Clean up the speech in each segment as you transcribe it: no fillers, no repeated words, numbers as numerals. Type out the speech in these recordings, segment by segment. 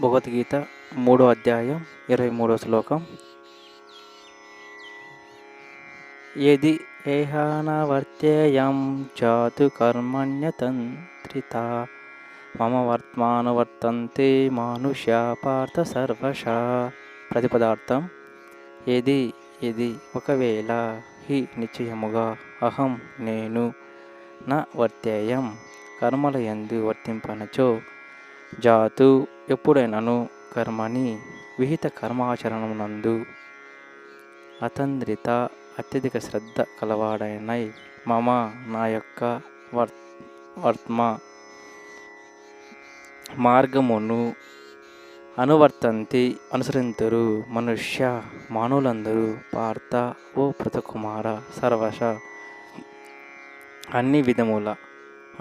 భగవద్గీత 3వ అధ్యాయం 23వ శ్లోకం. యది ఏహానవర్త్యేయం జాతు కర్మణ్యతంత్రితా మమ వర్త్మానువర్తంతే మానుష్యా పార్థ సర్వశా. ప్రతిపదార్థం: ఇది ఒకవేళ, హి నిశ్చయముగా, అహం నేను, న వర్తేయం కర్మల యందు వర్తింపనచో, జాతు ఎప్పుడైనను, కర్మని విహిత కర్మాచరణమునందు, అతంద్రిత అత్యధిక శ్రద్ధ కలవాడైనై, మమ నా యొక్క వర్త్మ మార్గమును అనువర్తంతి అనుసరింతురు మనుష్య మానవులందరూ, పార్థ ఓ పృథకుమార, సర్వశ అన్ని విధముల.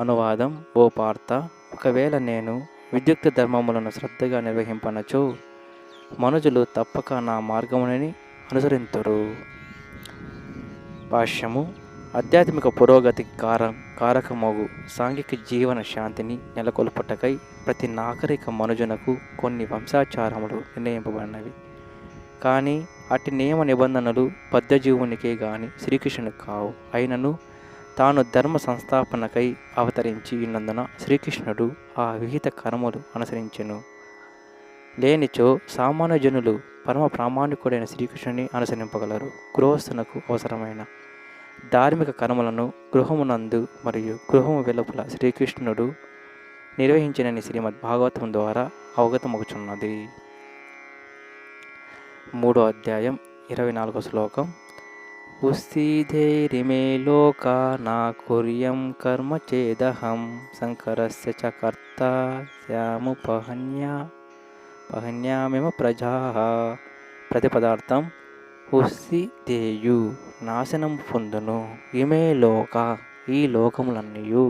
అనువాదం: ఓ పార్థ, ఒకవేళ నేను విద్యుక్త ధర్మములను శ్రద్ధగా నిర్వహింపనచో, మనుజులు తప్పక నా మార్గముని అనుసరింతురు. భాష్యము: ఆధ్యాత్మిక పురోగతి కారకమగు సాంఘిక జీవన శాంతిని నెలకొల్పుటకై ప్రతి నాగరిక మనుజునకు కొన్ని వంశాచారములు నిర్ణయింపబడినవి. కానీ అట్టి నియమ నిబంధనలు బద్ధజీవునికే గాని శ్రీకృష్ణునికి కావు. అయినను తాను ధర్మ సంస్థాపనకై అవతరించి ఉన్నందున శ్రీకృష్ణుడు ఆ విహిత కర్మలు అనుసరించెను. లేనిచో సామాన్య జనులు పరమ ప్రామాణికుడైన శ్రీకృష్ణుని అనుసరింపగలరు. గృహస్థునకు అవసరమైన ధార్మిక కర్మలను గృహమునందు మరియు గృహము వెలుపల శ్రీకృష్ణుడు నిర్వహించినని శ్రీమద్ భాగవతం ద్వారా అవగతమగుచున్నది. 3వ అధ్యాయం 24వ శ్లోకం. ఉస్థితేరిమే లోకా నా కుర్యం కర్మ చేదహం శంకరస్య చ కర్త పహన్యామేమ ప్రజాః. ప్రతిపదార్థం: ఉస్థితేయు నాశనం పొందును, ఇమే లోక ఈ లోకములన్నీయు,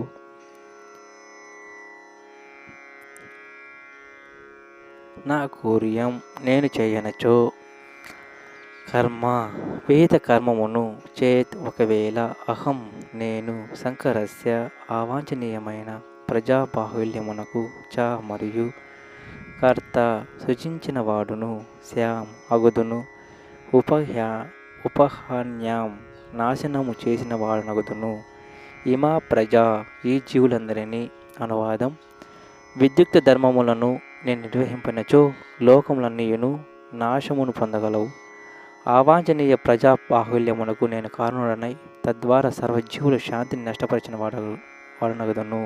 నా కుర్యం నేను చేయనచో, కర్మ విహిత కర్మమును, చేత్ ఒకవేళ, అహం నేను, శంకరస్య అవాంఛనీయమైన ప్రజాబాహుల్యమునకు, చ మరియు, కర్త సృజించిన వాడును, శ్యాం అగుదును, ఉపహన్యాం నాశనము చేసిన వాడనగుదును, ఇమా ప్రజా ఈ జీవులందరినీ. అనువాదం: విద్యుక్త ధర్మములను నేను నిర్వహింపనచో లోకములన్నీయును నాశమును పొందగలవు. అవాంఛనీయ ప్రజా బాహుల్యమునకు నేను కారణుడనై తద్వారా సర్వజీవుల శాంతిని నష్టపరిచిన వాడనగదును.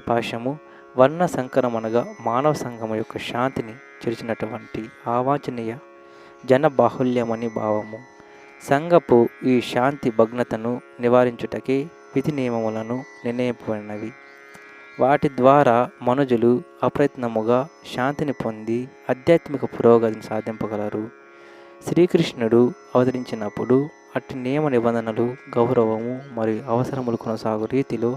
భాష్యము: వర్ణ సంకరమనగా మానవ సంఘము యొక్క శాంతిని చెరిచినటువంటి అవాంఛనీయ జన బాహుల్యమని భావము. సంఘపు ఈ శాంతి భగ్నతను నివారించుటకే విధి నియమములను నిర్ణయింపబడినవి. వాటి ద్వారా మనుజులు అప్రయత్నముగా శాంతిని పొంది ఆధ్యాత్మిక పురోగతిని సాధింపగలరు. శ్రీకృష్ణుడు అవతరించినప్పుడు అట్టి నియమ నిబంధనలు, గౌరవము మరియు అవసరములు కొనసాగు రీతిలో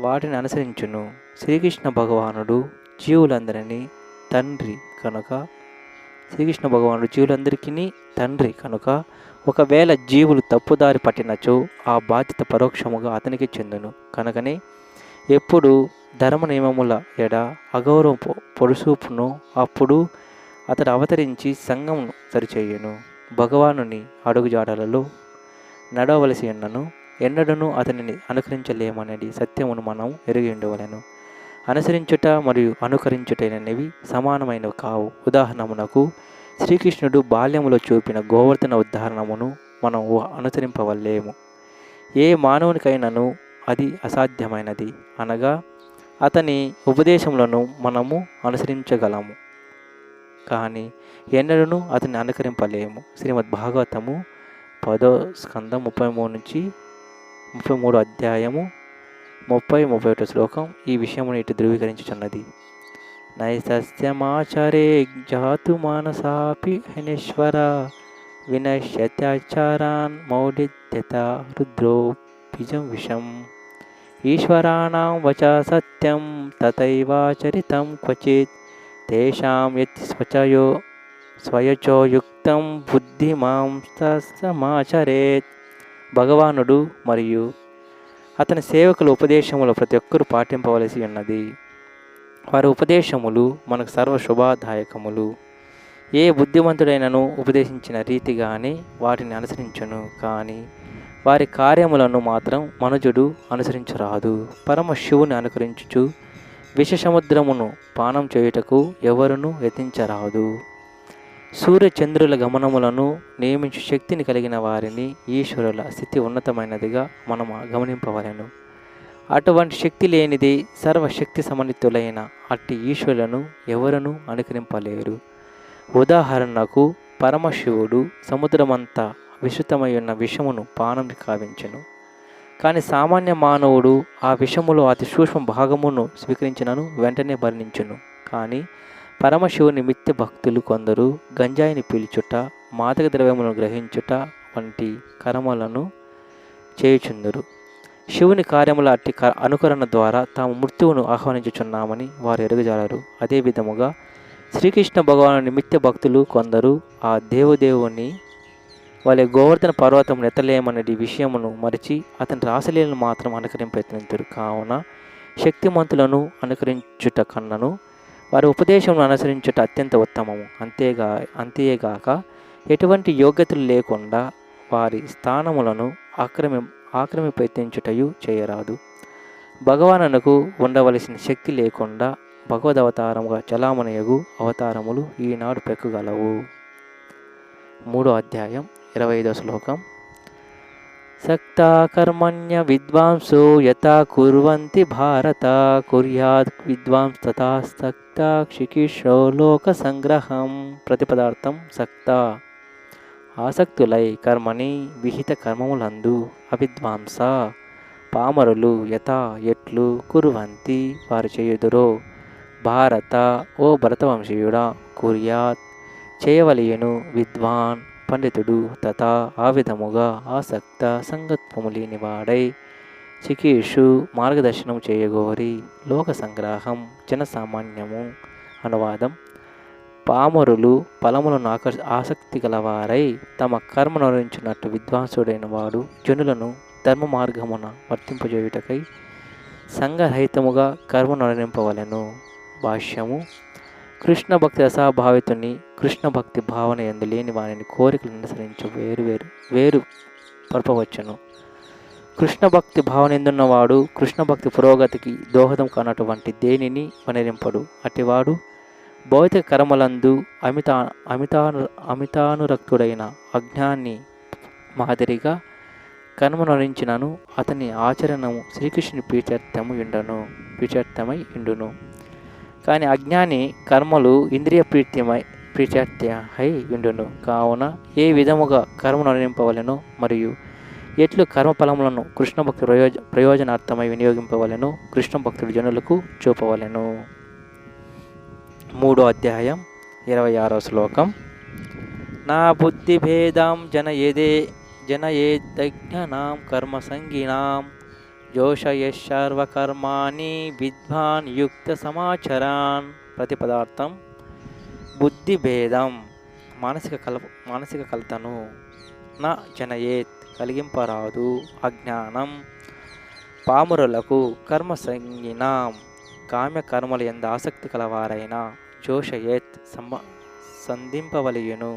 వాటిని అనుసరించును. శ్రీకృష్ణ భగవానుడు జీవులందరినీ తండ్రి కనుక తండ్రి కనుక ఒకవేళ జీవులు తప్పుదారి పట్టినచో ఆ బాధ్యత పరోక్షముగా అతనికి చెందును. కనుకనే ఎప్పుడు ధర్మ నియమముల ఎడ అగౌరవం పొడుసూపునో అప్పుడు అతడు అవతరించి సంఘమును సరిచేయును. భగవానుని అడుగుజాడలలో నడవలసి ఉన్నను ఎన్నడూనూ అతనిని అనుకరించలేమనేది సత్యమును మనం ఎరిగి ఉండవలెను. అనుసరించుట మరియు అనుకరించుటనేవి సమానమైనవి కావు. ఉదాహరణమునకు శ్రీకృష్ణుడు బాల్యములో చూపిన గోవర్ధన ఉదాహరణమును మనం అనుసరింపవలేము. ఏ మానవునికైనాను అది అసాధ్యమైనది. అనగా అతని ఉపదేశములను మనము అనుసరించగలము, కానీ ఎన్నడూనూ అతన్ని అనుకరింపలేము. శ్రీమద్ భాగవతము 10వ స్కందం 33 అధ్యాయము 30-31 శ్లోకం ఈ విషయమును ఇటు ధృవీకరించుచున్నది. నైసస్యమాచరే జాతు మానసాపి హనేశ్వర వినశ్యత్యాచారాన్ మౌఢ్యత రుద్రో బీజం విషం. ఈశ్వరాణం వచ సత్యం తథైవాచరితం క్వచిత్ తేషాం యత్ స్వయచోయుక్తం బుద్ధిమాంస్తమాచరేత్. భగవానుడు మరియు అతని సేవకుల ఉపదేశములు ప్రతి ఒక్కరూ పాటింపవలసి ఉన్నది. వారి ఉపదేశములు మనకు సర్వ శుభదాయకములు. ఏ బుద్ధిమంతుడైనను ఉపదేశించిన రీతిగానే వాటిని అనుసరించును, కానీ వారి కార్యములను మాత్రం మనుజుడు అనుసరించరాదు. పరమశివుని అనుకరించుచు విషసముద్రమును పానం చేయుటకు ఎవరునూ యత్నించరాదు. సూర్యచంద్రుల గమనములను నియమించు శక్తిని కలిగిన వారిని ఈశ్వరుల స్థితి ఉన్నతమైనదిగా మనం గమనింపవలెను. అటువంటి శక్తి లేనిది సర్వశక్తి సమన్వితులైన అట్టి ఈశ్వరులను ఎవరునూ అనుకరింపలేరు. ఉదాహరణకు పరమశివుడు సముద్రమంతా విశుద్ధమై ఉన్న విషమును పానం కావించెను. కానీ సామాన్య మానవుడు ఆ విషములో అతి సూక్ష్మ భాగమును స్వీకరించినను వెంటనే మరణించును. కానీ పరమశివుని మిథ్య భక్తులు కొందరు గంజాయిని పీల్చుట, మాదక ద్రవ్యములను గ్రహించుట వంటి కర్మలను చేయుచుందరు. శివుని కార్యముల అట్టి అనుకరణ ద్వారా తాము మృత్యువును ఆహ్వానించుచున్నామని వారు ఎరుగజాలరు. అదే విధముగా శ్రీకృష్ణ భగవాను నిమిత్త భక్తులు కొందరు ఆ దేవుని వాళ్ళ గోవర్ధన పర్వతం ఎత్తలేమన్నది విషయమును మరిచి అతని రాసలీలను మాత్రం అనుకరింపెత్తుతారు. కావున శక్తిమంతులను అనుకరించుట కన్నను వారి ఉపదేశమును అనుసరించుట అత్యంత ఉత్తమము. అంతేగాక ఎటువంటి యోగ్యతలు లేకుండా వారి స్థానములను ఆక్రమిపెత్తించుటయు చేయరాదు. భగవానునకు ఉండవలసిన శక్తి లేకుండా భగవదవతారముగా చలామణయగు అవతారములు ఈనాడు పెక్కగలవు. 3వ అధ్యాయం 25వ శ్లోకం. సక్తా కర్మణ్య విద్వాంసో యథా కుర్వంతి భారత కుర్యాత్ విద్వాంస్ తథా సక్తా క్షికిషో లోక సంగ్రహం. ప్రతిపదార్థం సక్త ఆసక్తులై కర్మని విహిత కర్మములందు అవిద్వాంస పామరులు యథా ఎట్లు కుర్వంతి వారు చేయుదురో భారత ఓ భరతవంశీయుడా కుర్యాత్ చేయవలయను విద్వాన్ పండితుడు తథా ఆ విధముగా ఆసక్త సంగత్వము లేనివాడై చికీషు మార్గదర్శనం చేయగోరి లోక సంగ్రహం జనసామాన్యము. అనువాదం: పామరులు ఫలములను ఆసక్తి గలవారై తమ కర్మను అనుసరించినట్టు విద్వాంసుడైన వాడు జనులను ధర్మ మార్గమున వర్తింపజేయుటకై సంఘరహితముగా కర్మను అనుసరింపవలెను. భాష్యము: కృష్ణ భక్తి రసాభావితుని కృష్ణ భక్తి భావన యందు లేని వారిని కోరికలు అనుసరించు వేరు పరపవచ్చును. కృష్ణ భక్తి భావన ఎందున్నవాడు కృష్ణ భక్తి పురోగతికి దోహదం కానటువంటి దేనిని వనరింపడు. అటివాడు భౌతిక కర్మలందు అమితానురక్తుడైన అజ్ఞాని మాదిరిగా కర్మనురించినను అతని ఆచరణము శ్రీకృష్ణుని ప్రీత్యర్థమై ఇండును. కానీ అజ్ఞాని కర్మలు ఇంద్రియ ప్రీత్యర్థమై ఇండును. కావున ఏ విధముగా కర్మను అనురింపవలెనో మరియు ఎట్లు కర్మఫలములను కృష్ణ భక్తి ప్రయోజనార్థమై వినియోగింపవలెనో కృష్ణ భక్తుడు జనులకు చూపవలెను. 3వ అధ్యాయం 26వ శ్లోకం. నా బుద్ధిభేదం జనయేదజ్ఞానాం కర్మసంగినాం జోషయశర్వకర్మాణి విద్వాన్ యుక్త సమాచరాన్. ప్రతిపదార్థం బుద్ధిభేదం మానసిక కలతను, నా జనయేత్ కలిగింపరాదు, అజ్ఞానం పామరులకు, కర్మసంగినాం కామ్య కర్మల యందు ఆసక్తి కలవారైన, జోషయేత్ సంధింపవలయును,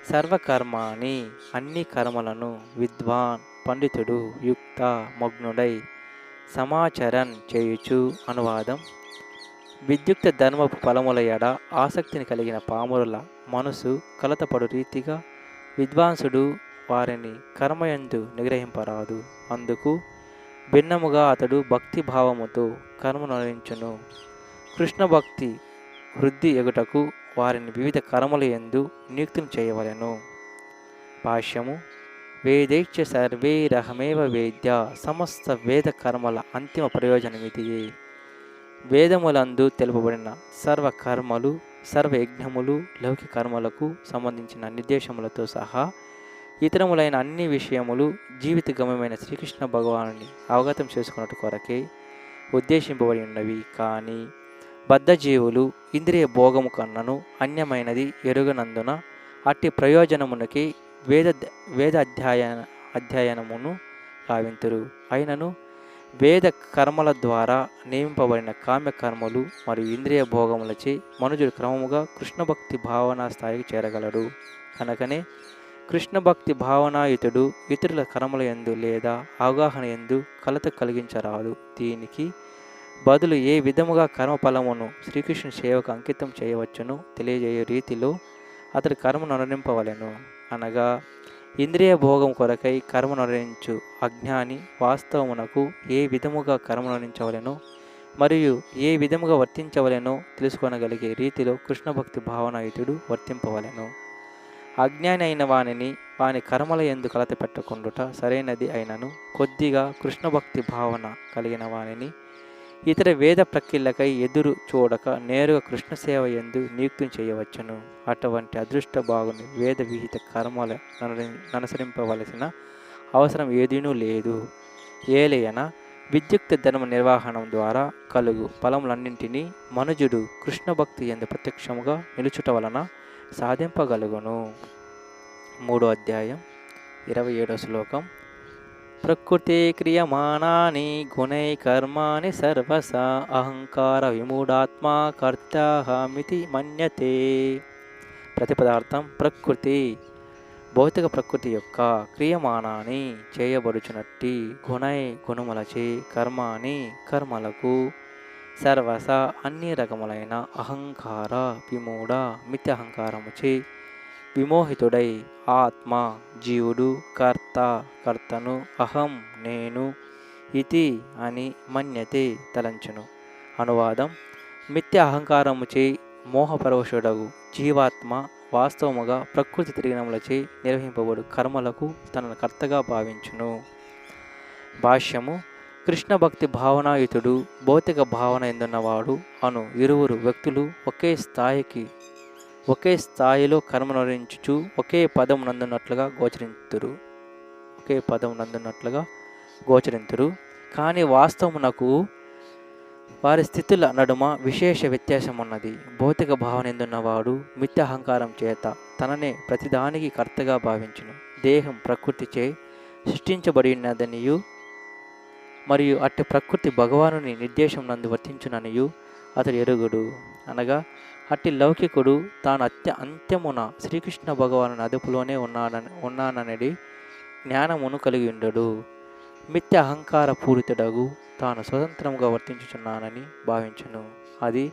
సర్వకర్మాణి అన్ని కర్మలను, విద్వాన్ పండితుడు, యుక్త మగ్నుడై, సమాచరన్ చేయుచు. అనువాదం: విద్యుక్త ధర్మపు ఫలముల ఎడ ఆసక్తిని కలిగిన పామరుల మనసు కలతపడు రీతిగా విద్వాంసుడు వారిని కర్మయందు నిగ్రహింపరాదు. అందుకు భిన్నముగా అతడు భక్తి భావముతో కర్మను అనుసరించును. కృష్ణ భక్తి వృద్ధి ఎగుటకు వారిని వివిధ కర్మల యందు నియుక్తం చేయవలెను. భాష్యము: వేదైశ్చ సర్వైరహమేవ వేద్య. సమస్త వేద కర్మల అంతిమ ప్రయోజనమిదియే. వేదములందు తెలుపబడిన సర్వకర్మలు, సర్వయజ్ఞములు, లౌకిక కర్మలకు సంబంధించిన నిర్దేశములతో సహా ఇతరములైన అన్ని విషయములు జీవిత గమ్యమైన శ్రీకృష్ణ భగవానుని అవగతం చేసుకున్నట్టు కొరకే ఉద్దేశింపబడి ఉన్నవి. కానీ బద్ధజీవులు ఇంద్రియ భోగము కన్నను అన్యమైనది ఎరుగనందున అట్టి ప్రయోజనమునకి వేద అధ్యయనమును కావింతురు. అయినను వేద కర్మల ద్వారా నియమింపబడిన కామ్య కర్మలు మరియు ఇంద్రియ భోగములచే మనుజుడు క్రమముగా కృష్ణ భక్తి భావనా స్థాయికి చేరగలడు. కనుకనే కృష్ణ భక్తి భావనాయుతుడు ఇతరుల కర్మల యందు లేదా అవగాహన యందు కలత కలిగించరాదు. దీనికి బదులు ఏ విధముగా కర్మఫలమును శ్రీకృష్ణుని సేవకు అంకితం చేయవచ్చును తెలియజేయ రీతిలో అతడు కర్మను అనురింపవలెను. అనగా ఇంద్రియ భోగం కొరకై కర్మను అనురించు అజ్ఞాని వాస్తవమునకు ఏ విధముగా కర్మను అనురించవలెనో మరియు ఏ విధముగా వర్తించవలెనో తెలుసుకొనగలిగే రీతిలో కృష్ణ భక్తి భావనాయుతుడు వర్తింపవలెను. అజ్ఞాని అయిన వానిని వాని కర్మల యందు కలత పెట్టకుండుట సరైనది అయినను కొద్దిగా కృష్ణ భక్తి భావన కలిగిన వానిని ఇతర వేద ప్రక్రియలకై ఎదురు చూడక నేరుగా కృష్ణ సేవ యందు నియుక్తం చేయవచ్చును. అటువంటి అదృష్ట భాగుని వేద విహిత కర్మల అనుసరింపవలసిన అవసరం ఏదీనూ లేదు. ఏలయన విద్యుక్త ధర్మ నిర్వహణం ద్వారా కలుగు ఫలములన్నింటినీ మనుజుడు కృష్ణ భక్తి యందు ప్రత్యక్షముగా నిలుచుట వలన సాధింపగలుగును. 3వ అధ్యాయం 27వ శ్లోకం. ప్రకృతే క్రియమానాని గుణై కర్మాణి సర్వస అహంకార విమూఢాత్మా కర్తాహమితి మన్యతే. ప్రతిపదార్థం. ప్రకృతి భౌతిక ప్రకృతి యొక్క క్రియమానాన్ని చేయబడుచునట్టి గుణై గుణములచే కర్మాని కర్మలకు సర్వస అన్ని రకములైన అహంకార విమూఢ మిథ్య అహంకారముచే విమోహితుడై ఆత్మ జీవుడు కర్తను అహం నేను ఇతి అని మన్యతే తలంచును. అనువాదం. మిథ్య అహంకారముచే మోహపరవశుడగు జీవాత్మ వాస్తవముగా ప్రకృతి తిరిగినములచే నిర్వహింపబడు కర్మలకు తనను కర్తగా భావించును. భాష్యము. కృష్ణ భక్తి భావనాయుతుడు భౌతిక భావన ఎందున్నవాడు అను ఇరువురు వ్యక్తులు ఒకే స్థాయిలో కర్మనురించుచు ఒకే పదం నందున్నట్లుగా గోచరింతురు. కానీ వాస్తవమునకు వారి స్థితుల నడుమ విశేష వ్యత్యాసం ఉన్నది. భౌతిక భావన ఎందున్నవాడు మిథ్య అహంకారం చేత తననే ప్రతిదానికి కర్తగా భావించును. దేహం ప్రకృతిచే సృష్టించబడినదనియు మరియు అట్టి ప్రకృతి భగవానుని నిర్దేశం నందు వర్తించుననియు అతడు ఎరుగుడు. అనగా అట్టి లౌకికుడు తాను అంత్యమున శ్రీకృష్ణ భగవాను అదుపులోనే ఉన్నాననేది జ్ఞానమును కలిగి ఉండడు. మిథ్య అహంకార పూరితుడగు తాను స్వతంత్రముగా వర్తించుచున్నానని భావించును. అది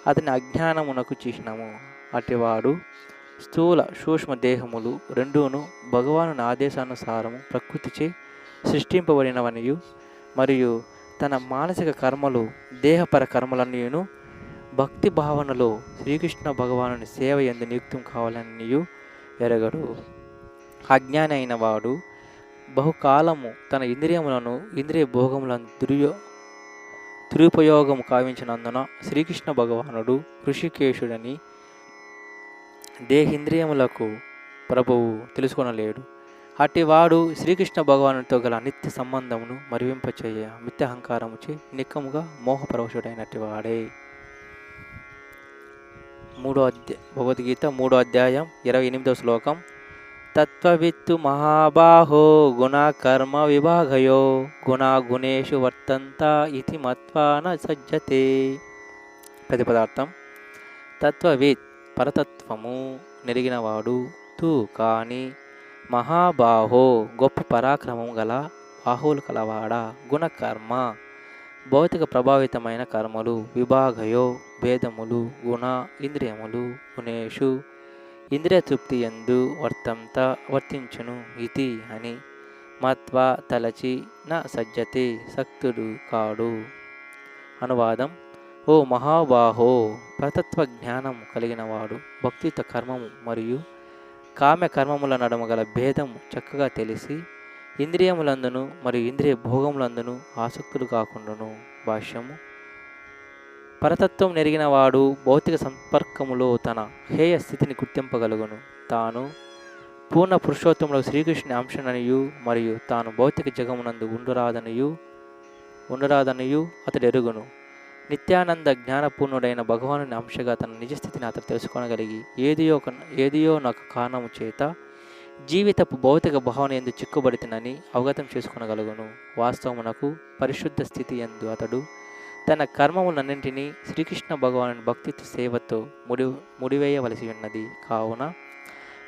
అతని అజ్ఞానమునకు చిహ్నము. అటివాడు స్థూల సూక్ష్మ దేహములు రెండూను భగవాను ఆదేశానుసారము ప్రకృతిచే సృష్టింపబడినవనియు మరియు తన మానసిక కర్మలు దేహపర కర్మలన్నీయును భక్తి భావనలో శ్రీకృష్ణ భగవానుని సేవ యందు నియుక్తం కావాలనియు ఎరగడు. అజ్ఞాని అయిన వాడు బహుకాలము తన ఇంద్రియములను ఇంద్రియ భోగములను దురుపయోగము కావించినందున శ్రీకృష్ణ భగవానుడు ఋషికేశుడని దేహేంద్రియములకు ప్రభువు తెలుసుకొనలేడు. అటివాడు శ్రీకృష్ణ భగవానుడితో గల నిత్య సంబంధమును మరివింపచేయ మిథ్యాహంకారముచే నిక్కముగా మోహపరవశుడైనటి వాడే. భగవద్గీత 3వ అధ్యాయం 28వ శ్లోకం. తత్వవిత్తు మహాబాహో గుణకర్మ విభాగయో గుణాగుణేషు వర్తంత ఇతి మత్వా న సజ్జతే. ప్రతిపదార్థం. తత్వవిత్ పరతత్వము నెరిగినవాడు తూ కాని మహాబాహో గొప్ప పరాక్రమం గల బాహువులు కలవాడా గుణకర్మ భౌతిక ప్రభావితమైన కర్మలు విభాగయో భేదములు గుణ ఇంద్రియములు గుణేషు ఇంద్రియ తృప్తి యందు వర్తించును ఇతి అని మత్వ తలచి న సజ్జతే సక్తుడు కాడు. అనువాదం. ఓ మహాబాహో పరతత్వ జ్ఞానం కలిగినవాడు భక్తియుత కర్మము మరియు కామ్య కర్మముల నడుమ గల భేదము చక్కగా తెలిసి ఇంద్రియములందును మరియు ఇంద్రియ భోగములందును ఆసక్తులు కాకుండాను. భాష్యము. పరతత్వం నెరిగిన వాడు భౌతిక సంపర్కములో తన హేయ స్థితిని గుర్తింపగలుగును. తాను పూర్ణ పురుషోత్తముడు శ్రీకృష్ణుని అంశననియు మరియు తాను భౌతిక జగమునందు ఉండరాదనియు అతడు ఎరుగును. నిత్యానంద జ్ఞానపూర్ణుడైన భగవానుని అంశగా తన నిజస్థితిని అతడు తెలుసుకోగలిగి ఏదియో నాకు కారణము చేత జీవితపు భౌతిక భావన ఎందు చిక్కుబడితేనని అవగతం చేసుకొనగలుగును. వాస్తవమునకు పరిశుద్ధ స్థితి ఎందు అతడు తన కర్మములన్నింటినీ శ్రీకృష్ణ భగవాను భక్తితో సేవతో ముడివేయవలసి ఉన్నది. కావున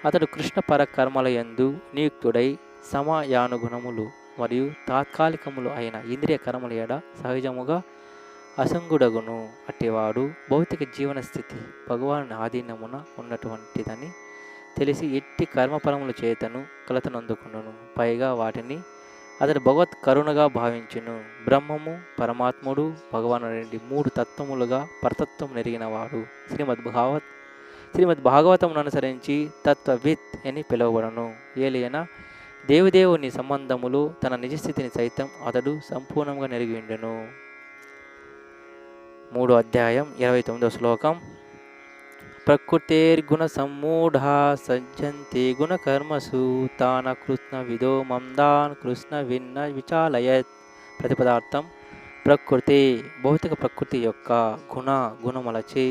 అతడు కృష్ణ పర కర్మల యందు నియుక్తుడై సమయానుగుణములు మరియు తాత్కాలికములు అయిన ఇంద్రియ కర్మల ఎడ సహజముగా అసంగుడగును. అట్టివాడు భౌతిక జీవన స్థితి భగవాను ఆధీనమున ఉన్నటువంటిదని తెలిసి ఎట్టి కర్మఫలముల చేతను కలతనందుకును. పైగా వాటిని అతడు భగవత్ కరుణగా భావించును. బ్రహ్మము, పరమాత్ముడు, భగవాను నుండి 3 తత్వములుగా పరతత్వం నెరిగినవాడు శ్రీమద్ భాగవతమును అనుసరించి తత్వవిత్ అని పిలువబడను. ఏలైనా దేవదేవుని సంబంధములు తన నిజస్థితిని సైతం అతడు సంపూర్ణంగా నెరిగి ఉండెను. 3వ అధ్యాయం 29వ శ్లోకం. ప్రకృతేర్గుణ సమ్మూఢా సజ్జంతి గుణకర్మసు తాన కృష్ణ విదో మందాన్ కృష్ణ విన్న విచాలయత్. ప్రతిపదార్థం. ప్రకృతి భౌతిక ప్రకృతి యొక్క గుణములచే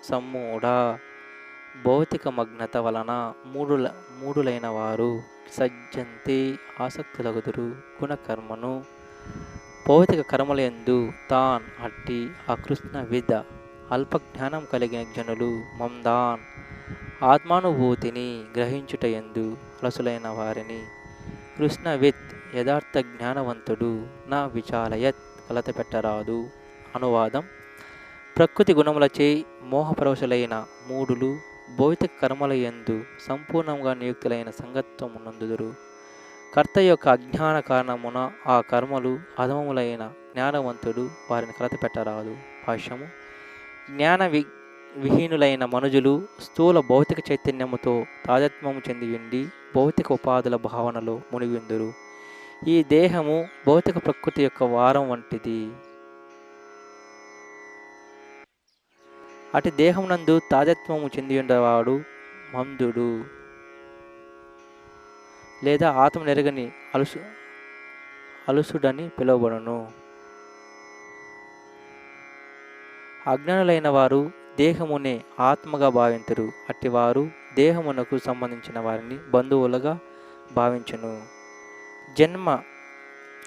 సమ్మూఢ భౌతిక మగ్నత వలన మూడులైన వారు సజ్జంతి ఆసక్తులగుదురు గుణకర్మను భౌతిక కర్మలందు తాన్ అట్టి అకృష్ణ విద అల్ప జ్ఞానం కలిగిన జనులు మందాన్ ఆత్మానుభూతిని గ్రహించుటయందు అలసులైన వారిని కృష్ణవిత్ యథార్థ జ్ఞానవంతుడు నా విచాలయత్ కలత పెట్టరాదు. అనువాదం. ప్రకృతి గుణములచే మోహపరవశులైన మూడులు భౌతిక కర్మల యందు సంపూర్ణంగా నియుక్తులైన సంగత్వమునందుదురు. కర్త యొక్క అజ్ఞాన కారణమున ఆ కర్మలు అధమములైన జ్ఞానవంతుడు వారిని కలత పెట్టరాదు. భాష్యము. జ్ఞాన విహీనులైన మనుజులు స్థూల భౌతిక చైతన్యముతో తాదాత్మ్యము చెందియుండి భౌతిక ఉపాధుల భావనలో మునిగిందురు. ఈ దేహము భౌతిక ప్రకృతి యొక్క వారం వంటిది. అటు దేహమునందు తాదాత్మ్యము చెందియుండేవాడు మందుడు లేదా ఆత్మ నెరగని అలుసుడని పిలువబడును. అజ్ఞానులైన వారు దేహమునే ఆత్మగా భావింతురు. అట్టివారు దేహమునకు సంబంధించిన వారిని బంధువులుగా భావించును. జన్మ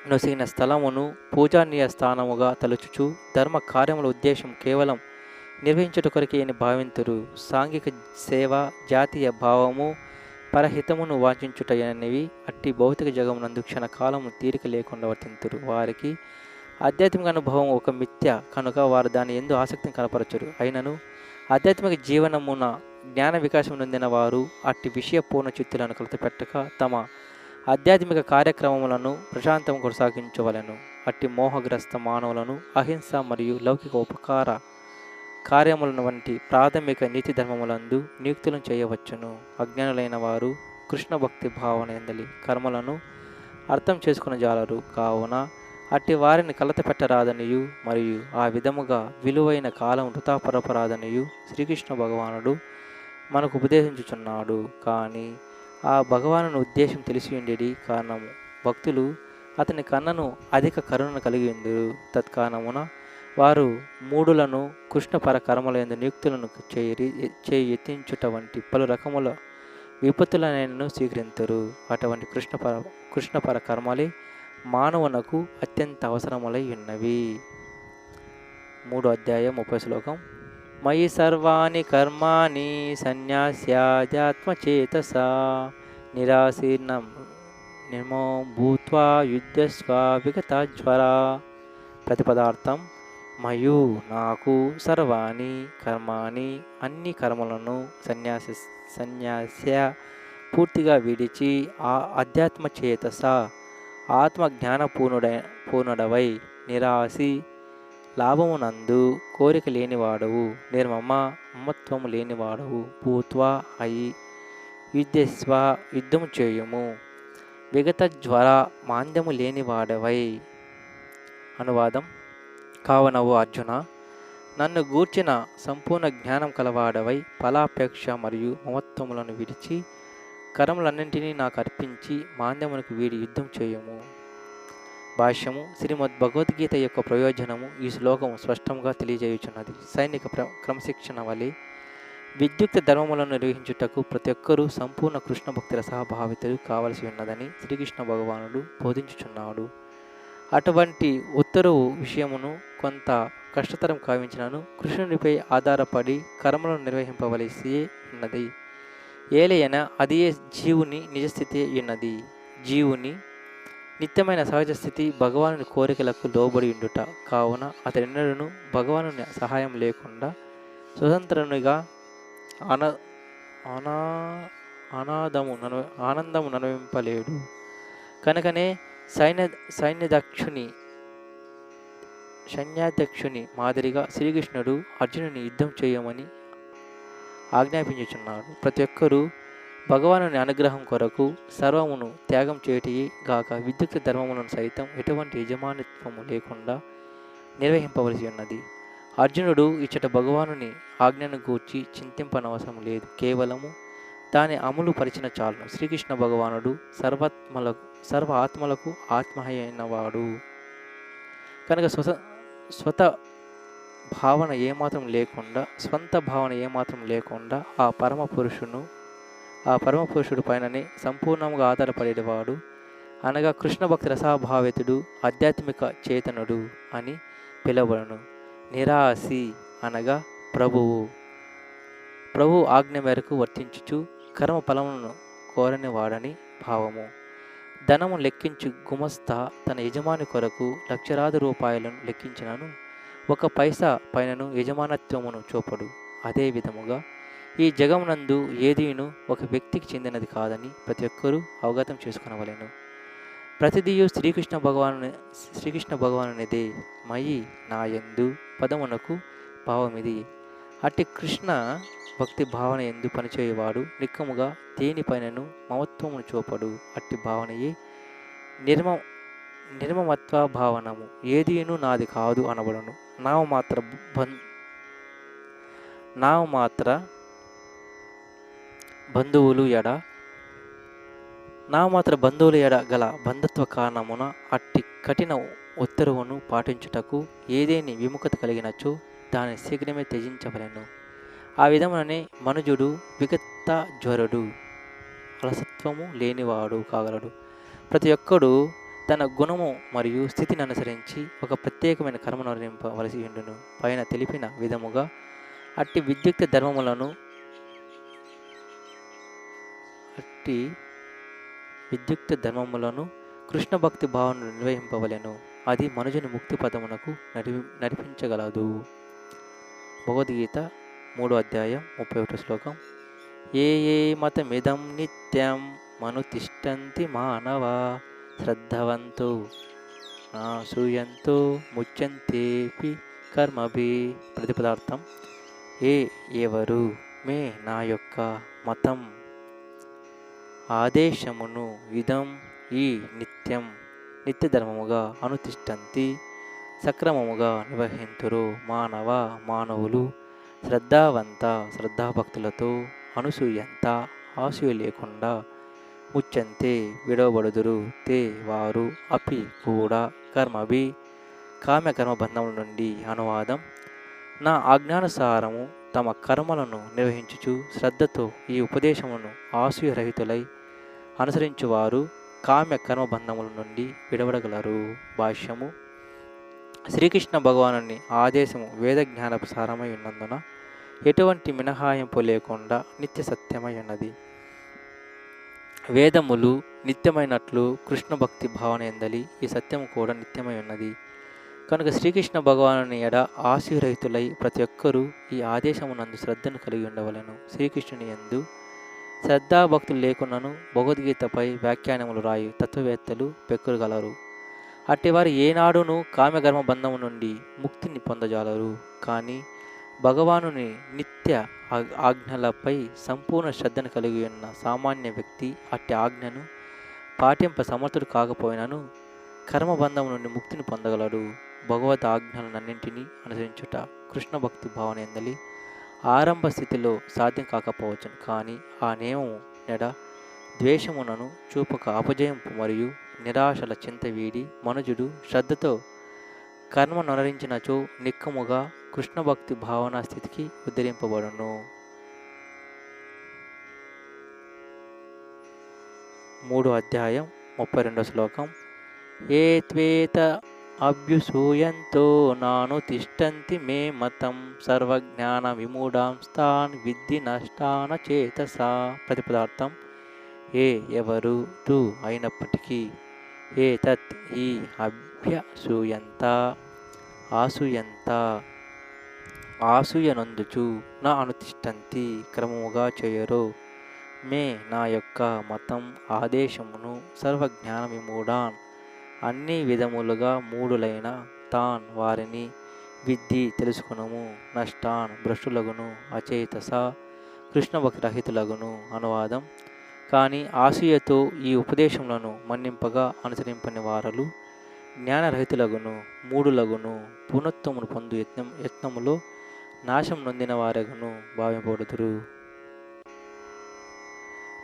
నొసగిన స్థలమును పూజనీయ స్థానముగా తలుచుచు ధర్మ కార్యముల ఉద్దేశం కేవలం నిర్వహించుట కొరకే అని భావింతురు. సాంఘిక సేవ, జాతీయ భావము, పరహితమును వాంఛించుటయనివి అట్టి భౌతిక జగమునందు క్షణకాలము తీరిక లేకుండా వర్తింతురు. వారికి ఆధ్యాత్మిక అనుభవం ఒక మిథ్య కనుక వారు దాని ఎందు ఆసక్తిని కనపరచరు. అయినను ఆధ్యాత్మిక జీవనమున జ్ఞాన వికాసం నొందిన వారు అట్టి విషయ పూర్ణ చిత్తులను కలతపెట్టక తమ ఆధ్యాత్మిక కార్యక్రమములను ప్రశాంతం కొనసాగించవలెను. అట్టి మోహగ్రస్త మానవులను అహింస మరియు లౌకిక ఉపకార కార్యములను వంటి ప్రాథమిక నీతి ధర్మములందు నియుక్తులను చేయవచ్చును. అజ్ఞానులైన వారు కృష్ణ భక్తి భావన ఎందలి కర్మలను అర్థం చేసుకుని జాలరు. కావున అట్టి వారిని కలత పెట్టరాదనియు మరియు ఆ విధముగా విలువైన కాలం వృథాపరపరాదనియు శ్రీకృష్ణ భగవానుడు మనకు ఉపదేశించుచున్నాడు. కానీ ఆ భగవాను ఉద్దేశం తెలిసి ఉండేది కారణము భక్తులు అతని కన్నను అధిక కరుణను కలిగి ఉందురు. తత్కారణమున వారు మూడులను కృష్ణపర కర్మలందు నియుక్తులను చేయి ఎత్తించుట వంటి పలు రకముల విపత్తులనైనను స్వీకరించరు. అటువంటి కృష్ణపర కర్మలే మానవునకు అత్యంత అవసరములై ఉన్నవి. 3వ అధ్యాయం 30వ శ్లోకం. మయి సర్వాణి కర్మాణి సన్యాస్యాధ్యాత్మచేతసా నిరాశీర్ణం నిర్మో భూత్వా యుద్ధస్వ విగతజ్వరా. ప్రతిపదార్థం. మయు నాకు సర్వాణి కర్మాణి అన్ని కర్మలను సన్యాస్య పూర్తిగా విడిచి ఆ అధ్యాత్మ చేతస ఆత్మ జ్ఞాన పూర్ణుడవై నిరాశి లాభమునందు కోరిక లేనివాడవు నిర్మమ మమత్వము లేనివాడవు భూత్వా అయి యుద్ధస్వ యుద్ధము చేయుము విగత జ్వర మాంద్యము లేనివాడవై. అనువాదం. కావునవు అర్జున, నన్ను గూర్చిన సంపూర్ణ జ్ఞానం కలవాడవై ఫలాపేక్ష మరియు మమత్వములను విడిచి కర్మలన్నింటినీ నాకు అర్పించి మాంద్యమునకు వీడి యుద్ధం చేయుము. భాష్యము. శ్రీమద్ భగవద్గీత యొక్క ప్రయోజనము ఈ శ్లోకము స్పష్టంగా తెలియజేయుచున్నది. సైనిక క్రమశిక్షణ వలె విద్యుక్త ధర్మములను నిర్వహించుటకు ప్రతి ఒక్కరూ సంపూర్ణ కృష్ణ భక్తి రసభావితులు కావలసి ఉన్నదని శ్రీకృష్ణ భగవానుడు బోధించుచున్నాడు. అటువంటి ఉత్తరువు విషయమును కొంత కష్టతరం కావించినను కృష్ణునిపై ఆధారపడి కర్మలను నిర్వహింపవలసి ఉన్నది. ఏలయన అదియే జీవుని నిజస్థితి ఉన్నది. జీవుని నిత్యమైన సహజ స్థితి భగవానుని కోరికలకు లోబడి ఉండుట కావున అతడెన్నడూను భగవానుని సహాయం లేకుండా స్వతంత్రునిగా ఆనందము అనుభవింపలేడు. కనుకనే సైన్యాధ్యక్షుని మాదిరిగా శ్రీకృష్ణుడు అర్జునుని యుద్ధం చేయమని ఆజ్ఞాపించుచున్నాడు. ప్రతి ఒక్కరూ భగవానుని అనుగ్రహం కొరకు సర్వమును త్యాగం చేయటియే గాక విద్యుక్త ధర్మములను సైతం ఎటువంటి యజమానిత్వము లేకుండా నిర్వహింపవలసి ఉన్నది. అర్జునుడు ఇచ్చట భగవానుని ఆజ్ఞను గూర్చి చింతింపనవసరం లేదు. కేవలము దాని అమలు పరిచిన చాలును. శ్రీకృష్ణ భగవానుడు సర్వ ఆత్మలకు ఆత్మ అయినవాడు కనుక స్వంత భావన ఏమాత్రం లేకుండా ఆ పరమ పురుషుడు పైననే సంపూర్ణంగా ఆధారపడేవాడు అనగా కృష్ణ భక్తి రసాభావితుడు ఆధ్యాత్మిక చేతనుడు అని పిలువబడును. నిరాసి అనగా ప్రభువు ఆజ్ఞ మేరకు వర్తించుచు కర్మ ఫలములను కోరని వాడని భావము. ధనము లెక్కించు గుమస్తా తన యజమాని కొరకు లక్షలాది రూపాయలను లెక్కించినను ఒక పైసా పైనను యజమానత్వమును చూపడు. అదే విధముగా ఈ జగమునందు ఏదీను ఒక వ్యక్తికి చెందినది కాదని ప్రతి ఒక్కరూ అవగతం చేసుకునవలెను. ప్రతిదియు శ్రీకృష్ణ భగవానునిదే. మయి నాయందు పదమునకు భావమిది. అట్టి కృష్ణ భక్తి భావన ఎందు పనిచేయవాడు నిక్కముగా దేనిపైనను మమత్వమును చూపడు. అట్టి భావనయే నిర్మమత్వ భావనము. ఏదీను నాది కాదు అనబడును. నామమాత్ర బంధువులు ఎడ గల బంధత్వ కారణమున అట్టి కఠిన ఉత్తర్వును పాటించుటకు ఏదేని విముఖత కలిగినచో దానిని శీఘ్రమే త్యజించవలెను. ఆ విధముననే మనుజుడు విగత జ్వరుడు అలసత్వము లేనివాడు కాగలడు. ప్రతి ఒక్కడు తన గుణము మరియు స్థితిని అనుసరించి ఒక ప్రత్యేకమైన కర్మను నిర్వహింపవలసి ఉండును. పైన తెలిపిన విధముగా అట్టి విద్యుక్త ధర్మములను కృష్ణ భక్తి భావనను నిర్వహింపవలెను. అది మనుజుని ముక్తి పదమునకు నడిపించగలదు. భగవద్గీత 3:31 శ్లోకం. ఏ మతమిదం నిత్యం మనుతిష్టంతి మానవా శ్రద్ధవంతో శూయంతో ముచ్యంతేపి కర్మభి. ప్రతిపదార్థం. ఎవరు మే నా యొక్క మతం ఆదేశమును ఇదం ఈ నిత్య ధర్మముగా అనుతిష్టంతి సక్రమముగా నిర్వహింతురు మానవులు శ్రద్ధాభక్తులతో అనసూయంత ఆశయ లేకుండా ముచ్చంతే విడవబడుదురు తే వారు అపి కూడా కర్మభి కామ్యకర్మ బంధముల నుండి. అనువాదం. నా ఆజ్ఞానుసారము తమ కర్మలను నిర్వహించుచు శ్రద్ధతో ఈ ఉపదేశమును ఆశయరహితులై అనుసరించువారు కామ్య కర్మబంధముల నుండి విడవడగలరు. భాష్యము. శ్రీకృష్ణ భగవానుని ఆదేశము వేద జ్ఞానపు సారమై ఉన్నందున ఎటువంటి మినహాయింపు లేకుండా నిత్య సత్యమై ఉన్నది. వేదములు నిత్యమైనట్లు కృష్ణ భక్తి భావన ఎందలి ఈ సత్యము కూడా నిత్యమై ఉన్నది. కనుక శ్రీకృష్ణ భగవానుని ఎడ ఆశయరహితులై ప్రతి ఒక్కరూ ఈ ఆదేశమునందు శ్రద్ధను కలిగి ఉండవలెను. శ్రీకృష్ణుని యందు శ్రద్ధాభక్తులు లేకున్నను భగవద్గీతపై వ్యాఖ్యానములు రాయి తత్వవేత్తలు పెక్కుగలరు. అట్టివారు ఏనాడును కామ్యకర్మ బంధము నుండి ముక్తిని పొందజాలరు. కానీ భగవానుని నిత్య ఆజ్ఞలపై సంపూర్ణ శ్రద్ధను కలిగి ఉన్న సామాన్య వ్యక్తి అట్టి ఆజ్ఞను పాటింప సమర్థుడు కాకపోయినను కర్మబంధము నుండి ముక్తిని పొందగలడు. భగవద్ ఆజ్ఞలన్నింటినీ అనుసరించుట కృష్ణ భక్తి భావన ఎందలి ఆరంభ స్థితిలో సాధ్యం కాకపోవచ్చును. కానీ ఆ నియమము నెడ ద్వేషమునను చూపక అపజయంపు మరియు నిరాశల చింత వీడి మనుజుడు శ్రద్ధతో కర్మ నొనరించినచో నిక్కముగా కృష్ణ భక్తి భావనా స్థితికి ఉద్ధరింపబడును. 3వ అధ్యాయం 32వ శ్లోకం. ఏ త్వేత అభ్యుసూయంతో నాను తిష్టంతి మే మతం సర్వజ్ఞాన విమూఢాంస్తాన్ విద్ధి నష్టాన చేతసా. ప్రతిపదార్థం. ఏ ఎవరు, తు అయినప్పటికీ, ఏ తత్ ఈ, అభ్యసూయంత ఆసూయంత ఆసూయనందుచు, నా అనుతిష్టంతి క్రమముగా చేయరు, మే నా యొక్క మతం ఆదేశమును, సర్వజ్ఞాన విమూఢాన్ అన్ని విధములుగా మూఢులైన, తాన్ వారిని, విద్ధి తెలుసుకునము, నష్టాన్ భ్రష్టులగును, అచేతస కృష్ణభక్తి రహితులగును. అనువాదం. కానీ ఆసూయతో ఈ ఉపదేశములను మన్నింపగా అనుసరింపని వారలు జ్ఞానరహితులగును, మూఢులగును, పూర్ణత్వమును పొందు యత్నములో నాశం నొందిన వారెగను భావింపబడుదురు.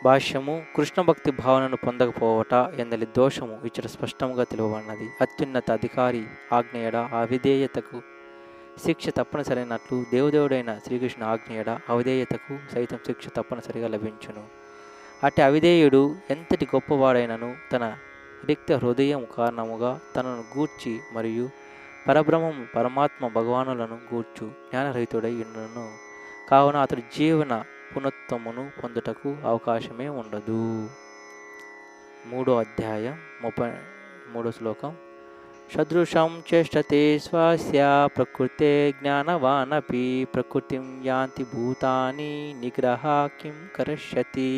భాష్యము. కృష్ణభక్తి భావనను పొందకపోవట ఎందలి దోషము ఇచ్చట స్పష్టముగా తెలుపబడినది. అత్యున్నత అధికారి ఆజ్ఞయడ అవిధేయతకు శిక్ష తప్పనిసరైనట్లు దేవదేవుడైన శ్రీకృష్ణ ఆజ్ఞయడ అవిధేయతకు సైతం శిక్ష తప్పనిసరిగా లభించును. అట్టి అవిధేయుడు ఎంతటి గొప్పవాడైనను తన రిక్త హృదయం కారణముగా తనను గూర్చి మరియు పరబ్రహ్మము పరమాత్మ భగవానులను గూర్చు జ్ఞానరహితుడై ఉన్నను. కావున అతడు జీవన పునత్వమును పొందుటకు అవకాశమే ఉండదు. 3వ అధ్యాయం 33వ శ్లోకం. సదృశం చేష్టతే స్వస్య ప్రకృతే జ్ఞానవానపి ప్రకృతిం యాంతి భూతాని నిగ్రహ కిం కరిష్యతి.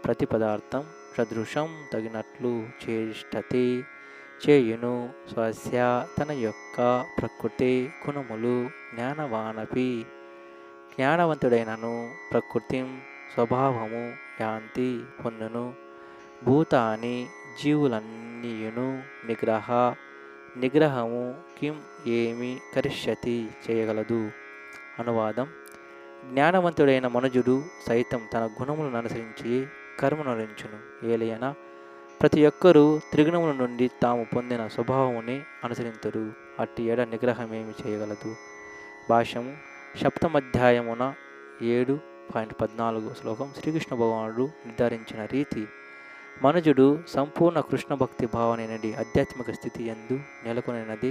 ప్రతిపదార్థం. సదృశం తగినట్లు, చేష్టతే చేయును, స్వస్య తన యొక్క, ప్రకృతి గుణములు, జ్ఞానవానపి జ్ఞానవంతుడైనను, ప్రకృతిం స్వభావము, యాంతి పొందును, భూతాని జీవులన్నీయును, నిగ్రహము కిం ఏమి, కరిష్యతి చేయగలదు. అనువాదం. జ్ఞానవంతుడైన మనుజుడు సైతం తన గుణములను అనుసరించి కర్మనురించును. ఏలయన ప్రతి ఒక్కరూ త్రిగుణముల నుండి తాము పొందిన స్వభావముని అనుసరింతురు. అట్టి ఎడ నిగ్రహమేమి చేయగలదు. భాష్యము. సప్తమధ్యాయమున 7.14 శ్లోకం. శ్రీకృష్ణ భగవానుడు నిర్ధారించిన రీతి మనుజుడు సంపూర్ణ కృష్ణ భక్తి భావనైనది ఆధ్యాత్మిక స్థితి యందు నెలకొనినది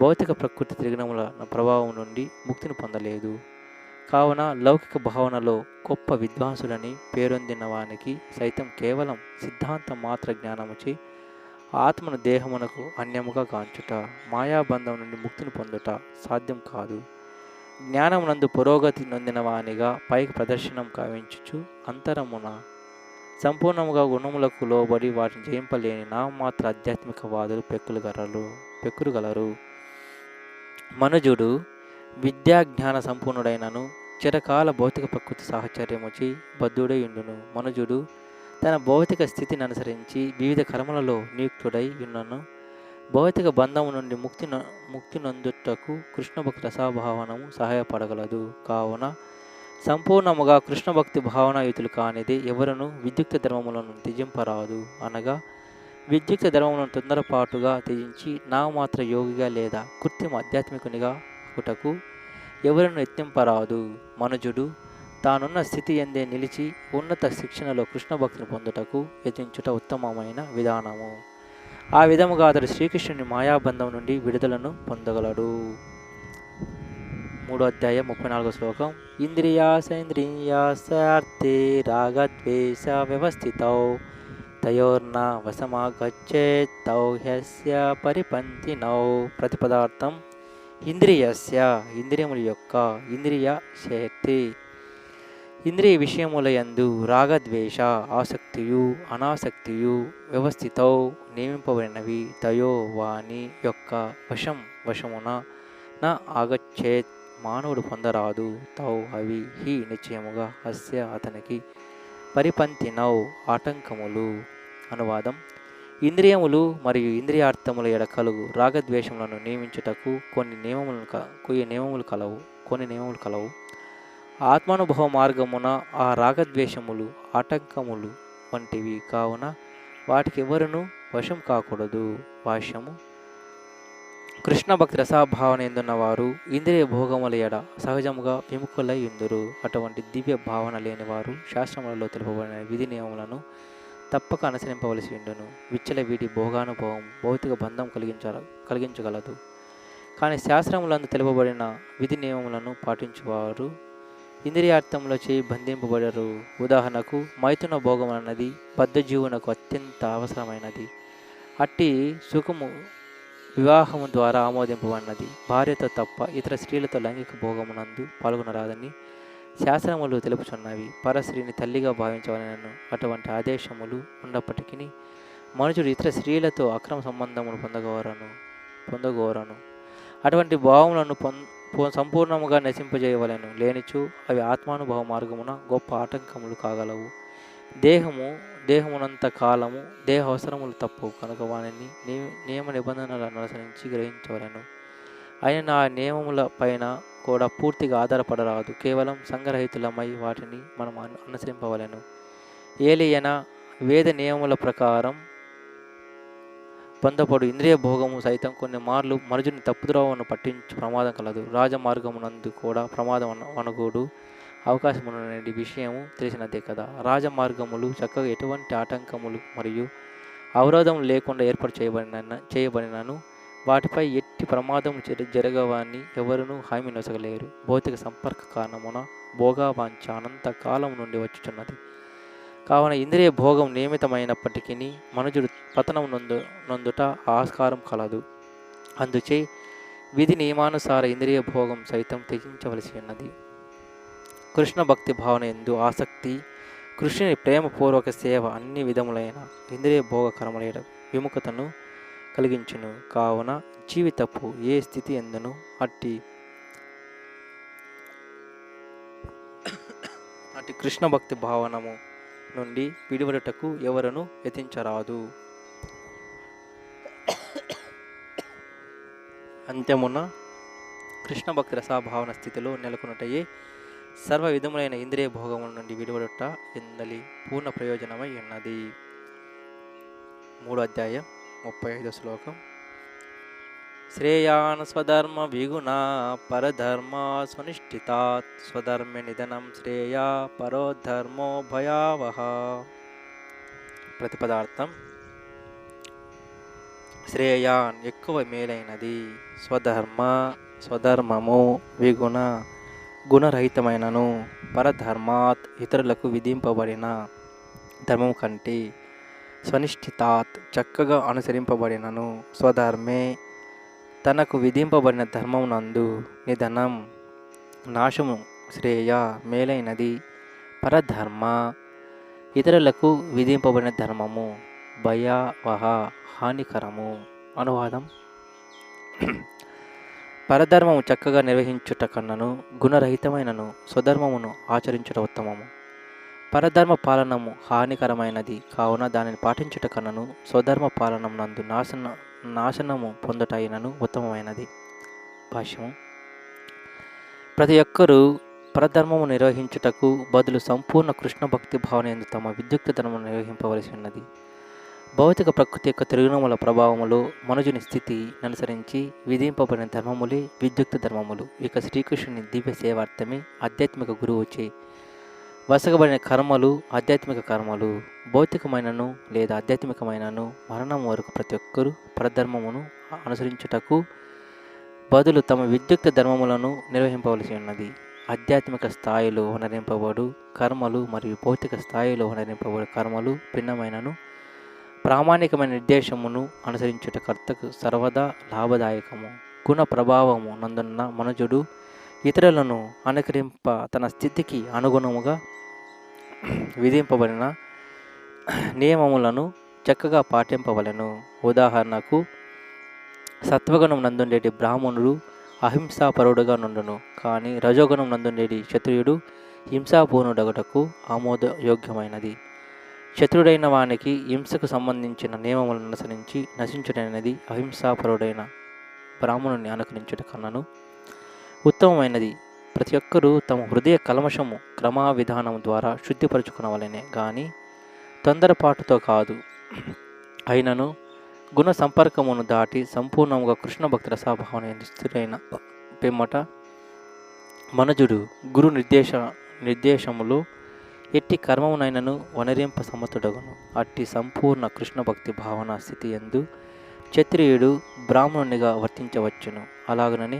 భౌతిక ప్రకృతి త్రిగుణముల ప్రభావం నుండి ముక్తిని పొందలేదు. కావున లౌకిక భావనలో గొప్ప విద్వాంసులని పేరొందిన వానికి సైతం కేవలం సిద్ధాంతం మాత్ర జ్ఞానముచి ఆత్మను దేహమునకు అన్యముగా గాంచుట, మాయాబంధం నుండి ముక్తిని పొందుట సాధ్యం కాదు. జ్ఞానమునందు పురోగతి నొందిన వానిగా పైకి ప్రదర్శనం కావించుచు అంతరమున సంపూర్ణముగా గుణములకు లోబడి వాటిని జయింపలేని నామమాత్ర ఆధ్యాత్మిక వాదులు పెక్కురుగలరు. మనుజుడు విద్యా జ్ఞాన సంపూర్ణుడైనను చిరకాల భౌతిక ప్రకృతి సాహచర్యముచి బద్ధుడై ఉండును. మనుజుడు తన భౌతిక స్థితిని అనుసరించి వివిధ కర్మలలో నియుక్తుడై ఉన్నను. భౌతిక బంధము నుండి ముక్తి నొందుటకు కృష్ణభక్తి రసాభావనము సహాయపడగలదు. కావున సంపూర్ణముగా కృష్ణభక్తి భావనాయుతులు కానిది ఎవరును విద్యుక్త ధర్మములను త్యజింపరాదు. అనగా విద్యుక్త ధర్మములను తొందరపాటుగా త్యజించి నామమాత్ర యోగిగా లేదా కృత్రిమ ఆధ్యాత్మికునిగా కుటకు ఎవరును యత్నింపరాదు. మనుజుడు తానున్న స్థితి ఎందే నిలిచి ఉన్నత శిక్షణలో కృష్ణ భక్తిని పొందుటకు యత్నించుట ఉత్తమమైన విధానము. ఆ విధముగా అతడు శ్రీకృష్ణుని మాయాబంధం నుండి విడుదలను పొందగలడు. 3వ అధ్యాయం 34వ శ్లోకం. ఇంద్రియాసేంద్రియార్థే రాగద్వేష వ్యవస్థితౌ తయోర్న వశమాగచ్చేత్ తౌ హ్యస్య పరిపంతినౌ. ప్రతిపదార్థం. ఇంద్రియస్య ఇంద్రియముల యొక్క, ఇంద్రియ శక్తి ఇంద్రియ విషయములయందు రాగద్వేష ఆసక్తియు అనాసక్తియు వ్యవస్థితౌ నియమింపబడినవి, తయో వాని యొక్క వశమున నా ఆగచ్చేత్ మానవుడు పొందరాదు, తౌ అవి హి నిశ్చయముగా అస్య అతనికి పరిపంతినౌ ఆటంకములు. అనువాదం. ఇంద్రియములు మరియు ఇంద్రియార్థముల ఎడ కలుగు రాగద్వేషములను నియమించుటకు కొన్ని నియమములు కలవు. ఆత్మానుభవ మార్గమున ఆ రాగద్వేషములు ఆటంకములు వంటివి కావున వాటికి ఎవరును వశం కాకూడదు. భాష్యము. కృష్ణ భక్తి రసాభావన ఎందున్న వారు ఇంద్రియ భోగముల ఎడ సహజముగా విముఖులై ఉందురు. అటువంటి దివ్య భావన లేని వారు శాస్త్రములలో తెలుపబడిన విధి నియమములను తప్పక అనుసరింపవలసి ఉండును. విచ్చల వీడి భోగానుభవం భౌతిక బంధం కలిగించగలదు. కానీ శాస్త్రములందు తెలుపబడిన విధి నియమములను పాటించువారు ఇంద్రియార్థంలో చేయి బంధింపబడరు. ఉదాహరణకు మైథున భోగం అన్నది బద్ధజీవునకు అత్యంత అవసరమైనది. అట్టి సుఖము వివాహము ద్వారా ఆమోదింపబడినది. భార్యతో తప్ప ఇతర స్త్రీలతో లైంగిక భోగమునందు పాల్గొనరాదని శాస్త్రములు తెలుపుచున్నవి. పరస్త్రీని తల్లిగా భావించవలెనను. అటువంటి ఆదేశములు ఉన్నప్పటికీ మనుషుడు ఇతర స్త్రీలతో అక్రమ సంబంధమును పొందగోరను. అటువంటి భావములను సంపూర్ణముగా నశింపజేయవలెను. లేనిచు అవి ఆత్మానుభవ మార్గమున గొప్ప ఆటంకములు కాగలవు. దేహమునంత కాలము దేహ అవసరములు తప్పవు కనుక వానిని నియమ నిబంధనలను అనుసరించి గ్రహించవలెను. అయిన ఆ నియమముల పైన కూడా పూర్తిగా ఆధారపడరాదు. కేవలం సంగ్రహితులమై వాటిని మనం అనుసరింపవలెను. ఏలియన వేద నియముల ప్రకారం పొందపడు ఇంద్రియ భోగము సైతం కొన్ని మార్లు మనుజుని తప్పుద్రోవను పట్టించు ప్రమాదం కలదు. రాజమార్గమునందు కూడా ప్రమాదం అనుకోడు అవకాశం ఉన్న విషయము తెలిసినదే కదా. రాజమార్గములు చక్కగా ఎటువంటి ఆటంకములు మరియు అవరోధములు లేకుండా ఏర్పాటు చేయబడినను వాటిపై ఎట్టి ప్రమాదం జరగవని ఎవరునూ హామీ నొసగలేరు. భౌతిక సంపర్క కారణమున భోగవాంఛ అనంత కాలం నుండి వచ్చుచున్నది. కావున ఇంద్రియ భోగం నియమితమైనప్పటికీ మనుజుడు పతనం నొందుట ఆస్కారం కలదు. అందుచే విధి నియమానుసార ఇంద్రియ భోగం సైతం త్యజించవలసి ఉన్నది. కృష్ణ భక్తి భావన యందు ఆసక్తి, కృష్ణుని ప్రేమపూర్వక సేవ అన్ని విధములైన ఇంద్రియ భోగ కర్మల విముఖతను కలిగించును. కావున జీవితపు ఏ స్థితి ఎందును అట్టి కృష్ణ భక్తి భావనము నుండి విడివడుటకు ఎవరను యతించరాదు. అంత్యమున కృష్ణ భక్తి రసాభావన స్థితిలో నెలకొనుటయే సర్వ విధములైన ఇంద్రియ భోగముల నుండి విడివడుట ఎందలి పూర్ణ ప్రయోజనమై ఉన్నది. 3వ అధ్యాయం 35వ శ్లోకం. శ్రేయాన్ స్వధర్మ విగుణ పరధర్మ సునిష్ఠితాత్ స్వధర్మ నిధనం శ్రేయా పరోధర్మో భయావహ. ప్రతిపదార్థం: శ్రేయాన్ ఎక్కువ మేలైనది, స్వధర్మము విగుణ గుణరహితమైనను, పరధర్మాత్ ఇతరులకు విధింపబడిన ధర్మం కంటే, స్వనిష్ఠితాత్ చక్కగా అనుసరింపబడినను, స్వధర్మే తనకు విధింపబడిన ధర్మం నందు, నిధనం నాశము, శ్రేయ మేలైనది, పరధర్మ ఇతరులకు విధింపబడిన ధర్మము, భయావహ హానికరము. అనువాదం: పరధర్మము చక్కగా నిర్వహించుట కన్నను గుణరహితమైనను స్వధర్మమును ఆచరించుట ఉత్తమము. పరధర్మ పాలనము హానికరమైనది కావున దానిని పాటించుట కన్నను స్వధర్మ పాలనం నందు నాశనము పొందుటైనను ఉత్తమమైనది. భాష్యము: ప్రతి ఒక్కరూ పరధర్మము నిర్వహించుటకు బదులు సంపూర్ణ కృష్ణ భక్తి భావన యందు తమ విద్యుక్త ధర్మము నిర్వహింపవలసి ఉన్నది. భౌతిక ప్రకృతి యొక్క తిరుగునముల ప్రభావములో మనుజుని స్థితి అనుసరించి విధింపబడిన ధర్మములే విద్యుక్త ధర్మములు. ఇక శ్రీకృష్ణుని దివ్య సేవార్థమే ఆధ్యాత్మిక గురువుచే వసగబడిన కర్మలు ఆధ్యాత్మిక కర్మలు. భౌతికమైనను లేదా ఆధ్యాత్మికమైనను మరణం వరకు ప్రతి ఒక్కరూ పరధర్మమును అనుసరించుటకు బదులు తమ విద్యుక్త ధర్మములను నిర్వహింపవలసి ఉన్నది. ఆధ్యాత్మిక స్థాయిలో హనరింపబడు కర్మలు మరియు భౌతిక స్థాయిలో హనరింపబడు కర్మలు భిన్నమైనను ప్రామాణికమైన నిర్దేశమును అనుసరించుట కర్తకు సర్వదా లాభదాయకము. గుణ ప్రభావము నందున్న మనుజుడు ఇతరులను అనుకరింప తన స్థితికి అనుగుణముగా విధింపబడిన నియమములను చక్కగా పాటింపవలెను. ఉదాహరణకు సత్వగుణం నందుండేటి బ్రాహ్మణుడు అహింసాపరుడుగా నుండును, కానీ రజోగుణం నందుండేటి క్షత్రియుడు హింసాపూర్ణుడగుటకు ఆమోదయోగ్యమైనది. శత్రుడైన వానికి హింసకు సంబంధించిన నియమములను అనుసరించి నశించుటైనది అహింసాపరుడైన బ్రాహ్మణుని అనుకరించుట కన్నను ఉత్తమమైనది. ప్రతి ఒక్కరూ తమ హృదయ కల్మషము క్రమా విధానం ద్వారా శుద్ధిపరచుకునవలెనే గాని తొందరపాటుతో కాదు. అయినను గుణ సంపర్కమును దాటి సంపూర్ణముగా కృష్ణ భక్తి రసాభావన స్థిరైన పిమ్మట మనుజుడు గురు నిర్దేశములో ఎట్టి కర్మమునైనను వనరింప సమర్థుడగును. అట్టి సంపూర్ణ కృష్ణ భక్తి భావన స్థితి యందు క్షత్రియుడు బ్రాహ్మణునిగా వర్తించవచ్చును. అలాగనని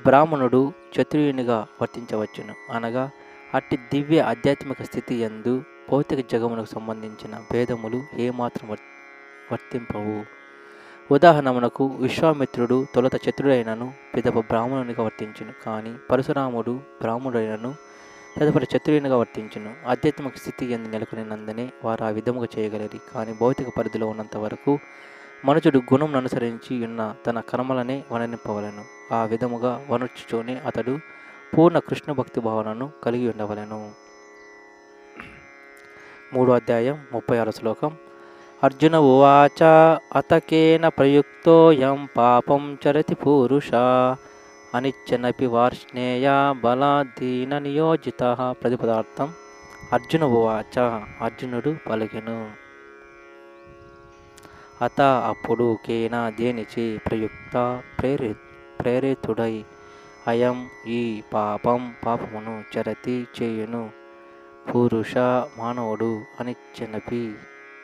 బ్రాహ్మణుడు క్షత్రియునిగా వర్తించవచ్చును. అనగా అట్టి దివ్య ఆధ్యాత్మిక స్థితి యందు భౌతిక జగమునకు సంబంధించిన భేదములు ఏమాత్రం వర్తింపవు. ఉదాహరణమునకు విశ్వామిత్రుడు తొలుత క్షత్రుడైనను పిదప బ్రాహ్మణునిగా వర్తించును. కానీ పరశురాముడు బ్రాహ్మణుడైనను తదుపరి క్షత్రియునిగా వర్తించును. ఆధ్యాత్మిక స్థితి ఎందు నెలకొనినందునే వారు ఆ విధముగా చేయగలరు. కానీ భౌతిక పరిధిలో ఉన్నంత వరకు మనుషుడు గుణం అనుసరించి ఉన్న తన కర్మలనే వనరింపవలను. ఆ విధముగా వనర్చుచూనే అతడు పూర్ణ కృష్ణ భక్తి భావనను కలిగి ఉండవలెను. 3వ అధ్యాయం 36వ శ్లోకం. అర్జున ఉవాచ అతకేన ప్రయుక్తోయం పాపం చరతి పురుష అనిచ్చనపి వార్ష్ణేయ బలాదీన నియోజిత. ప్రతిపదార్థం. అర్జున ఉవాచ, అర్జునుడు పలికెను. అత అప్పుడు కేన దేనిచే ప్రయుక్త ప్రేరితుడై అయం ఈ పాపమును చరతి చేయును పురుష మానవుడు అనిచ్చనపి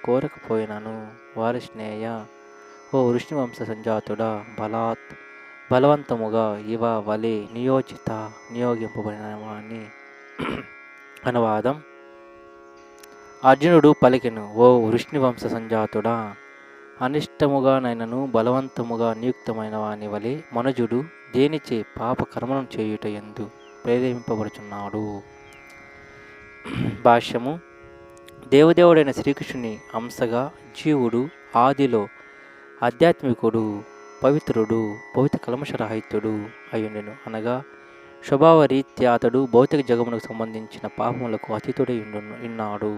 కోరకపోయినను వార్ష్ణేయ ఓ వృష్ణివంశ సంజాతుడా బలవంతముగా ఇవ వలె నియోగింపబడిన వాణ్ణి. అనువాదం. అర్జునుడు పలికెను, ఓ వృష్ణివంశ సంజాతుడా, అనిష్టముగానైనను బలవంతముగా నియుక్తమైన వాని వలె మనుజుడు దేనిచే పాప కర్మలను చేయుట యందు ప్రేరేపింపబడుచున్నాడు. భాష్యము. దేవదేవుడైన శ్రీకృష్ణుని అంశగా జీవుడు ఆదిలో ఆధ్యాత్మికుడు, పవిత్రుడు, భౌతిక కల్మషరహితుడు అయ్యుండెను. అనగా స్వభావరీత్యా అతడు భౌతిక జగమునకు సంబంధించిన పాపములకు అతీతుడై ఉన్నాడు.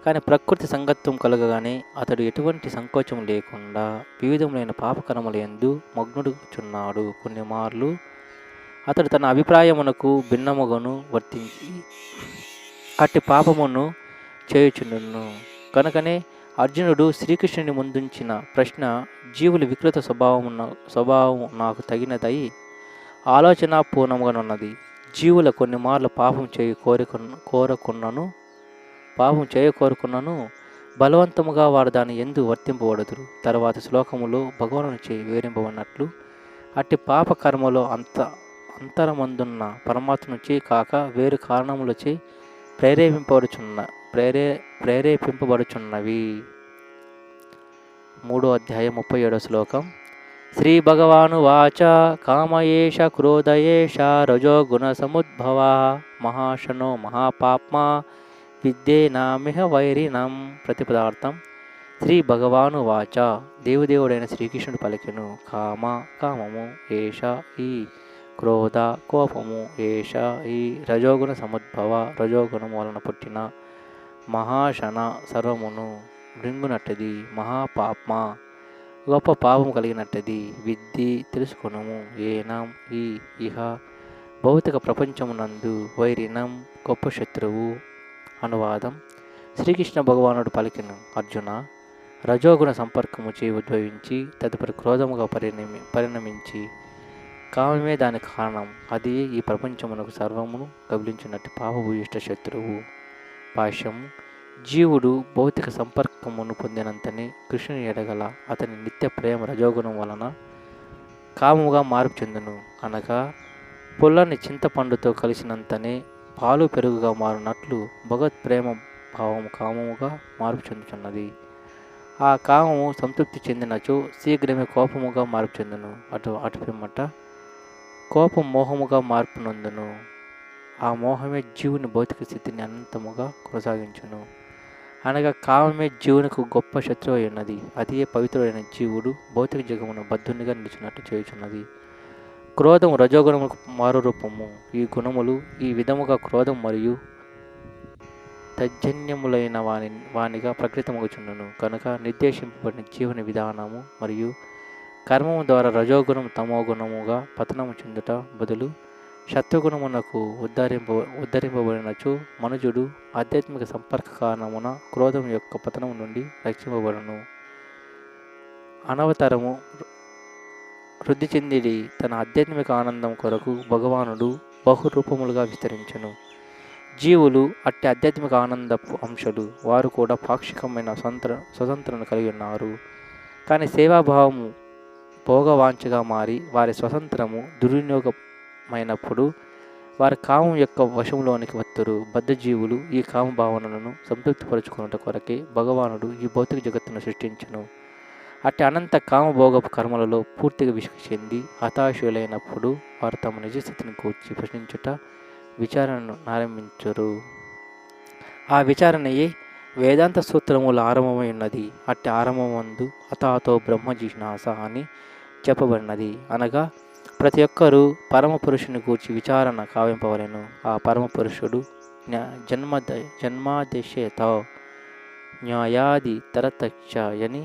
కానీ ప్రకృతి సంగత్వం కలగగానే అతడు ఎటువంటి సంకోచం లేకుండా వివిధములైన పాపకర్మల యందు మగ్నుడుచున్నాడు. కొన్ని మార్లు అతడు తన అభిప్రాయమునకు భిన్నముగను వర్తించి అట్టి పాపమును చేయుచుండును. కనుకనే అర్జునుడు శ్రీకృష్ణుని ముందుంచిన ప్రశ్న జీవుల వికృత స్వభావం నాకు తగినదై ఆలోచనాపూర్ణముగానున్నది. జీవుల కొన్ని మార్లు పాపం కోరుకున్నను బలవంతముగా వారు దాని ఎందు వర్తింపబడుదురు. తర్వాత శ్లోకములో భగవానుని చే వివరింపబడినట్లు అట్టి పాప కర్మలో అంతరమందున్న పరమాత్మనుచే కాక వేరు కారణములచే ప్రేరేపింపబడుచున్నవి. 3వ అధ్యాయం 37వ శ్లోకం. శ్రీ భగవాను వాచ కామయేష క్రోధయేష రజోగుణ సముద్భవ మహాశనో మహాపాప్మా విద్యేనామిహ వైరిణం. ప్రతిపదార్థం. శ్రీ భగవాను వాచ, దేవదేవుడైన శ్రీకృష్ణుడు పలికెను. కామము ఏష ఈ, క్రోధ కోపము ఏష ఈ, రజోగుణ సముద్భవ రజోగుణము వలన పుట్టిన, మహాశన సర్వమును మృంగునట్టది, మహాపాప్మ గొప్ప పాపము కలిగినట్టది, విద్ది తెలుసుకొనుము, ఏనం ఈ ఇహ భౌతిక ప్రపంచమునందు, వైరినం గొప్ప శత్రువు. అనువాదం. శ్రీకృష్ణ భగవానుడు పలికెను, అర్జున, రజోగుణ సంపర్కము చే ఉద్భవించి తదుపరి క్రోధముగా పరిణమించి కామమే దాని కారణం. అది ఈ ప్రపంచమునకు సర్వమును కబిలించినట్టు పాపభూయిష్ట శత్రువు. భాష్యము. జీవుడు భౌతిక సంపర్కమును పొందినంతనే కృష్ణుని ఎడగల అతని నిత్య ప్రేమ రజోగుణం వలన కామముగా మార్పు చెందును. అనగా పుల్లని చింతపండుతో కలిసినంతనే పాలు పెరుగుగా మారునట్లు భగవత్ ప్రేమ భావము కామముగా మార్పు చెందుతున్నది. ఆ కామము సంతృప్తి చెందినచో శీఘ్రమే కోపముగా మార్పు చెందును. అటు పిమ్మట కోపం మోహముగా మార్పు నొందును. ఆ మోహమే జీవుని భౌతిక స్థితిని అనంతముగా కొనసాగించును. అనగా కామమే జీవునికి గొప్ప శత్రువు అయి ఉన్నది. అదే పవిత్రుడైన జీవుడు భౌతిక జగమును బద్ధునిగా నిలిచినట్టు చేయుచున్నది. క్రోధము రజోగుణములకు మారు రూపము. ఈ గుణములు ఈ విధముగా క్రోధం మరియు తజ్జన్యములైన వానిగా ప్రకృతమగుచుండును. కనుక నిర్దేశింపబడిన జీవన విధానము మరియు కర్మము ద్వారా రజోగుణం తమోగుణముగా పతనము చెందుట బదులు సత్వగుణమునకు ఉద్ధరింపబడినచో మనుజుడు ఆధ్యాత్మిక సంపర్క కారణమున క్రోధం యొక్క పతనము నుండి రక్షింపబడును. అనవతరము వృద్ధి చెందిడి తన ఆధ్యాత్మిక ఆనందం కొరకు భగవానుడు బహురూపములుగా విస్తరించును. జీవులు అట్టి ఆధ్యాత్మిక ఆనందపు అంశాలు. వారు కూడా పాక్షికమైన స్వతంత్రను కలిగి ఉన్నారు. కానీ సేవాభావము భోగవాంఛగా మారి వారి స్వతంత్రము దుర్వినియోగమైనప్పుడు వారి కామం యొక్క వశంలోనికి వత్తురు. బద్ధజీవులు ఈ కామ భావనలను సంతృప్తిపరుచుకున్నట కొరకే భగవానుడు ఈ భౌతిక జగత్తును సృష్టించును. అట్టి అనంత కామభోగపు కర్మలలో పూర్తిగా విసుగు చెంది హతాశులైనప్పుడు వారు తమ నిజస్థితిని కూర్చి ప్రశ్నించుట విచారణను ఆరంభించరు. ఆ విచారణయే వేదాంత సూత్రముల ఆరంభమై ఉన్నది. అట్టి ఆరంభమందు అతాతో బ్రహ్మ జిజ్ఞాస అని చెప్పబడినది. అనగా ప్రతి ఒక్కరూ పరమపురుషుని గూర్చి విచారణ కావింపవలెను. ఆ పరమపురుషుడు జన్మాదేశేతో న్యాయాది తరతక్షయని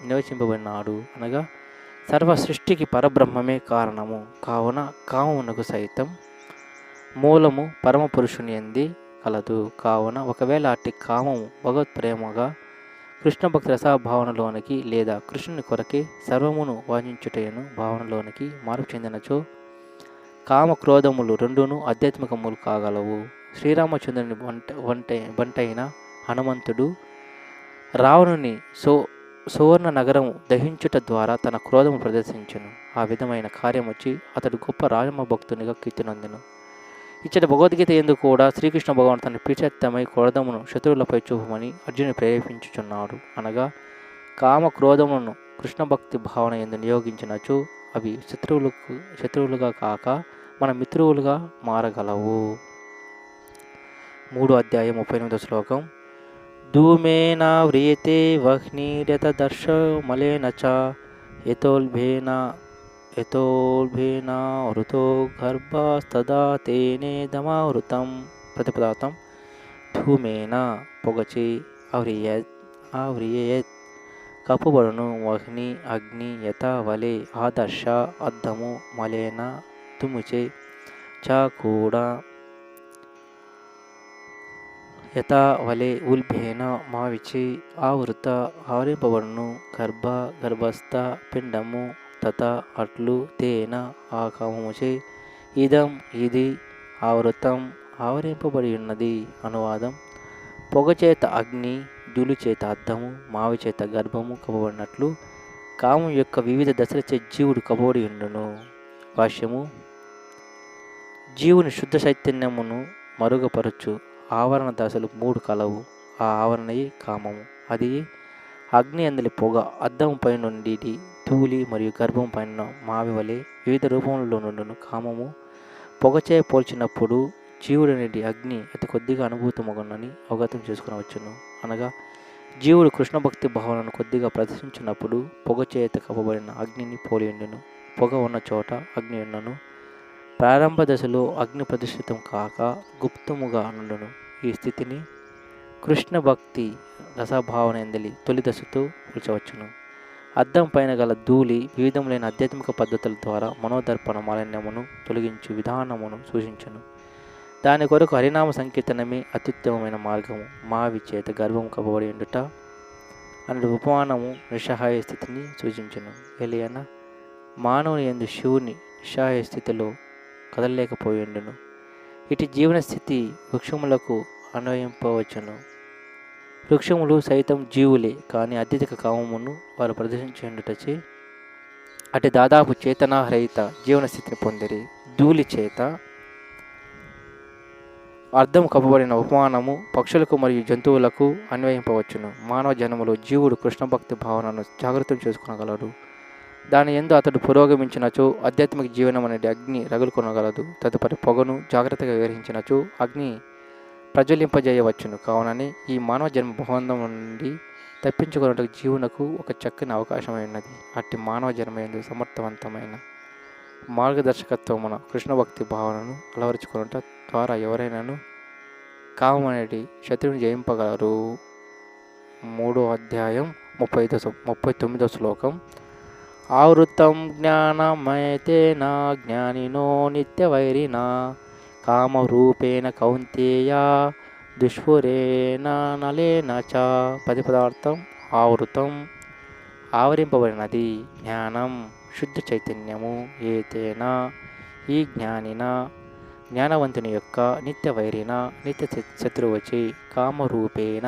నిర్వచింపబడినాడు. అనగా సర్వ సృష్టికి పరబ్రహ్మమే కారణము. కావున కామమునకు సైతం మూలము పరమపురుషుని యందే కలదు. కావున ఒకవేళ అట్టి కామము భగవత్ప్రేమగా కృష్ణ భక్తి రసభావనలోనికి లేదా కృష్ణుని కొరకే సర్వమును వాంఛించుటయను భావనలోనికి మార్పు చెందినచో కామ క్రోధములు రెండును ఆధ్యాత్మికములు కాగలవు. శ్రీరామచంద్రుని బంటైన హనుమంతుడు రావణుని సువర్ణ నగరము దహించుట ద్వారా తన క్రోధము ప్రదర్శించెను. ఆ విధమైన కార్యమొచ్చి అతడు గొప్ప రామ భక్తునిగా కీర్తినొందెను. ఇచ్చటి భగవద్గీత ఎందుకు కూడా శ్రీకృష్ణ భగవాన్ తన ప్రీత్యర్థమై క్రోధమును శత్రువులపై చూపమని అర్జునుని ప్రేరేపించుచున్నాడు. అనగా కామ క్రోధములను కృష్ణ భక్తి భావన ఎందు నియోగించినచో అవి శత్రువులుగా కాక మన మిత్రువులుగా మారగలవు. 3వ అధ్యాయం 38వ శ్లోకం. ధూమేన వ్రియతే వహ్నిర్యతదర్శ మలేన చ యతోల్భేనావృతో గర్భస్తదా తేనేదమావృతం. ప్రతిపదార్థం. ధూమేన పొగచే ఆవ్రియయత్ కప్పుబడును. వహ్ని అగ్ని యత వలె ఆదర్శ అద్దము మలేన తుముచే చ కూడా యత వలె ఉల్భేన మావిచే ఆవృత ఆవరింపబడును. గర్భస్థ పిండము తత అట్లు తేన ఆ కామముచే ఇదం ఇది ఆవృతం ఆవరింపబడి ఉన్నది. అనువాదం. పొగచేత అగ్ని, ధూళి చేత అద్దము, మావి చేత గర్భము కప్పబడినట్లు కామం యొక్క వివిధ దశలచే జీవుడు కప్పబడి ఉండును. భాష్యము. జీవుని శుద్ధ చైతన్యమును మరుగుపరచు ఆవరణ దశలు 3 కలవు. ఆ ఆవరణయే కామము. అది అగ్ని అందలి పొగ, అద్దము పై నుండి ధూళి మరియు గర్భం పైన మావి వలె వివిధ రూపములలో నుండును. కామము పొగచే పోల్చినప్పుడు జీవుడనేది అగ్ని అతి కొద్దిగా అనుభూతమగునని అవగతం చేసుకునవచ్చును. అనగా జీవుడు కృష్ణ భక్తి భావనను కొద్దిగా ప్రదర్శించినప్పుడు పొగ చేత కప్పబడిన అగ్నిని పోలి ఉండును. పొగ ఉన్న చోట అగ్ని ఉన్నను. ప్రారంభ దశలో అగ్ని ప్రదర్శితం కాక గుప్తముగా నుండును. ఈ స్థితిని కృష్ణ భక్తి రసభావన ఎందలి తొలి దశతో పోల్చవచ్చును. అద్దం పైన గల ధూళి వివిధములైన ఆధ్యాత్మిక పద్ధతుల ద్వారా మనోదర్పణ మాలిన్యమును తొలగించు విధానమును సూచించును. దాని కొరకు హరినామ సంకీర్తనమే అత్యుత్తమమైన మార్గము. మావి చేత గర్భము కప్పబడి ఉండుట అనే ఉపమానము నిస్సహాయ స్థితిని సూచించును. ఎలియన మానవుని యందు శివుని నిస్సహాయ స్థితిలో కదలలేకపోయిండును. ఇటు జీవన స్థితి వృక్షములకు అన్వయింపవచ్చును. వృక్షములు సైతం జీవులే, కానీ అత్యధిక కామమును వారు ప్రదర్శించుటచే అటు దాదాపు చేతనారహిత జీవన స్థితిని పొందిరి. ధూళి చేత అర్థం కప్పబడిన ఉపమానము పక్షులకు మరియు జంతువులకు అన్వయింపవచ్చును. మానవ జన్మలో జీవుడు కృష్ణ భక్తి భావనను జాగృతం చేసుకునగలడు. దాని యందు అతడు పురోగమించినచో ఆధ్యాత్మిక జీవనం అనేది అగ్ని రగులుకొనగలదు. తదుపరి పొగను జాగ్రత్తగా వివరించినచో అగ్ని ప్రజ్వలింపజేయవచ్చును. కావుననే ఈ మానవ జన్మ బహుబంధం నుండి తప్పించుకున్నట్టు జీవునకు ఒక చక్కని అవకాశమై ఉన్నది. అట్టి మానవ జన్మ యందు సమర్థవంతమైన మార్గదర్శకత్వమున కృష్ణ భక్తి భావనను అలవరుచుకున్నట ద్వారా ఎవరైనాను కామం అనేది శత్రువుని జయింపగలరు. 3వ అధ్యాయం 39వ శ్లోకం. ఆవృతం జ్ఞానమయతేన జ్ఞానినో నిత్యవైరినా కామరూపేణ కౌంతేయ దుష్పురేణ నలేన చ. ప్రతిపదార్థం. ఆవృతం ఆవరింపబడినది. జ్ఞానం శుద్ధ చైతన్యము. ఏతేన ఈ జ్ఞానిన జ్ఞానవంతుని యొక్క నిత్య వైరిన నిత్య శత్రువచే కామరూపేణ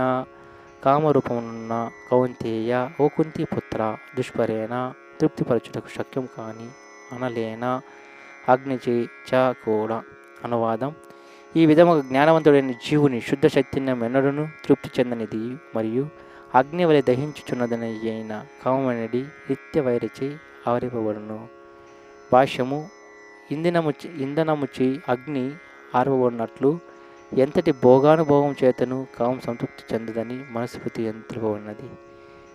కామరూపమున్న కౌంతేయ ఓ కుంతి పుత్ర దుష్పరేణ తృప్తిపరచుటకు శక్యం కాని అనలేన అగ్నిచే చ కూడా. అనువాదం: ఈ విధముగా జ్ఞానవంతుడైన జీవుని శుద్ధ చైతన్యం ఎన్నడూను తృప్తి చెందనిది మరియు అగ్ని వలె దహించుచున్నదని అయిన కామమనేది నిత్య వైరచే ఆవరింపబడును. భాష్యము: ఇంధనముచి అగ్ని ఆర్పబడినట్లు ఎంతటి భోగానుభవం చేతను కామం సంతృప్తి చెందదని మనస్ఫృతి తెలుపబడినది.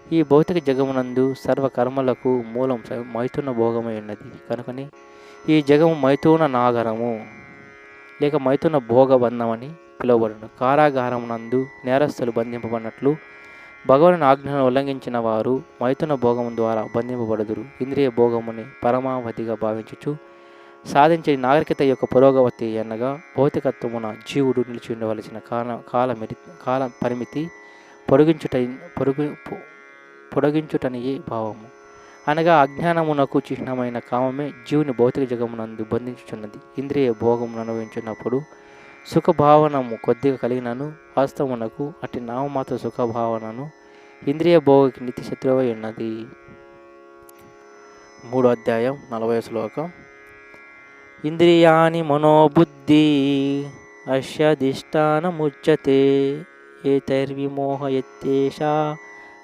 ఈ భౌతిక జగమునందు సర్వకర్మలకు మూలం మైథున భోగమై ఉన్నది. కనుకనే ఈ జగము మైథున నాగరము లేక మైథున భోగ బంధమని పిలువబడును. కారాగారమునందు నేరస్తులు బంధింపబడినట్లు భగవాను ఆజ్ఞను ఉల్లంఘించిన వారు మైథున భోగము ద్వారా బంధింపబడుదురు. ఇంద్రియ భోగముని పరమావధిగా భావించుచు సాధించే నాగరికత యొక్క పురోగతి అనగా భౌతికత్వమున జీవుడు నిలిచి ఉండవలసిన కాల పరిమితి పొడిగించుటనియే భావము. అనగా అజ్ఞానమునకు చిహ్నమైన కామమే జీవుని భౌతిక జగమునందు బంధించుచున్నది. ఇంద్రియ భోగమును అనుభవించినప్పుడు సుఖభావనము కొద్దిగా కలిగినను వాస్తవమునకు అట్టి నామమాత్ర సుఖభావనను ఇంద్రియ భోగకి నిత్య శత్రువై ఉన్నది. 3వ అధ్యాయం 40వ శ్లోకం. ఇంద్రియాణి మనోబుద్ధి అస్యాధిష్టానముచ్యతే ఏతైర్విమోహయత్యేషా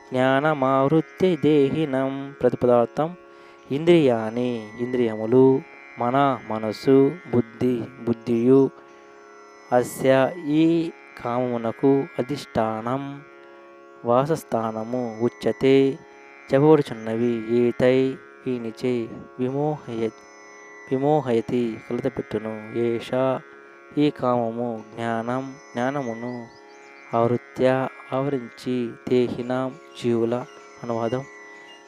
జ్ఞానమావృత్య దేహినం. ప్రతిపదార్థం: ఇంద్రియాని ఇంద్రియములు, మనస్సు, బుద్ధియు అస్య ఈ కామమునకు అధిష్టానం వాసస్థానము ఉచ్యతే చెప్పబడుచున్నవి. ఏతై వీనిచే విమోహయతి కలతపెట్టును. ఏషా ఈ కామము జ్ఞానమును ఆవరించి దేహినాం జీవుల. అనువాదం: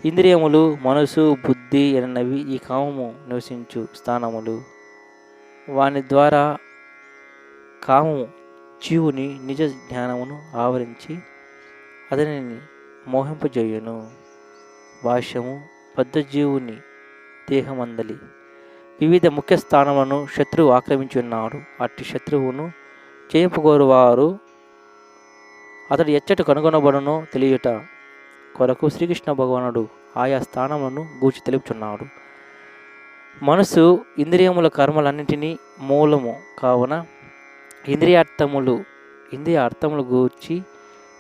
ఇంద్రియములు, మనసు, బుద్ధి అన్నవి ఈ కామము నివసించు స్థానములు. వాని ద్వారా కామము జీవుని నిజ జ్ఞానమును ఆవరించి అతనిని మోహింపజేయును. భాష్యము: బద్ధజీవుని దేహమందలి వివిధ ముఖ్య స్థానములను శత్రువు ఆక్రమించి ఉన్నాడు. అట్టి శత్రువును జయింపుకోరువారు అతడు ఎచ్చట కనుగొనబడునో తెలియట కొరకు శ్రీకృష్ణ భగవానుడు ఆయా స్థానములను గూర్చి తెలుపుచున్నాడు. మనసు ఇంద్రియముల కర్మలన్నింటినీ మూలము కావున ఇంద్రియ అర్థములు గూర్చి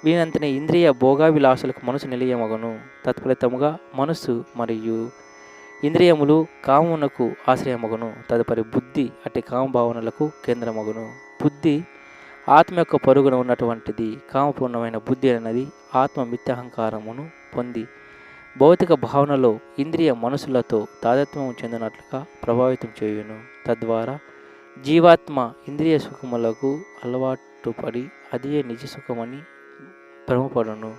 వీనంతనే ఇంద్రియ భోగాభిలాషలకు మనసు నిలయమగును. తత్ఫలితముగా మనస్సు మరియు ఇంద్రియములు కామమునకు ఆశ్రయమగును. తదుపరి బుద్ధి అట్టి కామభావనలకు కేంద్రమగును. బుద్ధి ఆత్మ యొక్క పరుగున ఉన్నటువంటిది. కామపూర్ణమైన బుద్ధి అన్నది ఆత్మ మిథ్యాహంకారమును పొంది భౌతిక భావనలో ఇంద్రియ మనసులతో తాదాత్మ్యం చెందినట్లుగా ప్రభావితం చేయును. తద్వారా జీవాత్మ ఇంద్రియ సుఖములకు అలవాటు పడి అదే నిజ సుఖమని భ్రమపడును.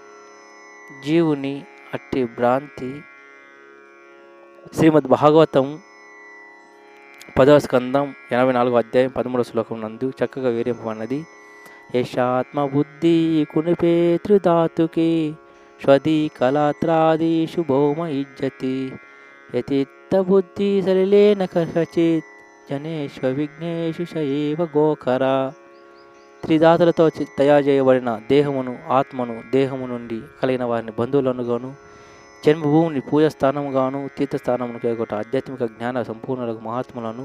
జీవుని అట్టి భ్రాంతి శ్రీమద్ భాగవతం 10వ స్కందం 84వ అధ్యాయం 13వ శ్లోకం నందు చక్కగా వివరింపబడినది. యశాత్మ బుద్ధి కునిపేతృధాతుకే స్వది కళాత్రాదిషు భౌమ ఇజ్జతి యతిత్త బుద్ధి సలిలేన కచిత్ జనేశ్వ విఘ్నేషు శైవ గోకర. త్రిధాతులతో తయారు చేయబడిన దేహమును, ఆత్మను, దేహము నుండి కలిగిన వారిని బంధువులనుగాను, జన్మభూమిని పూజాస్థానముగాను, తీర్థస్థానమును కేగొట్ట ఆధ్యాత్మిక జ్ఞాన సంపూర్ణులకు మహాత్ములను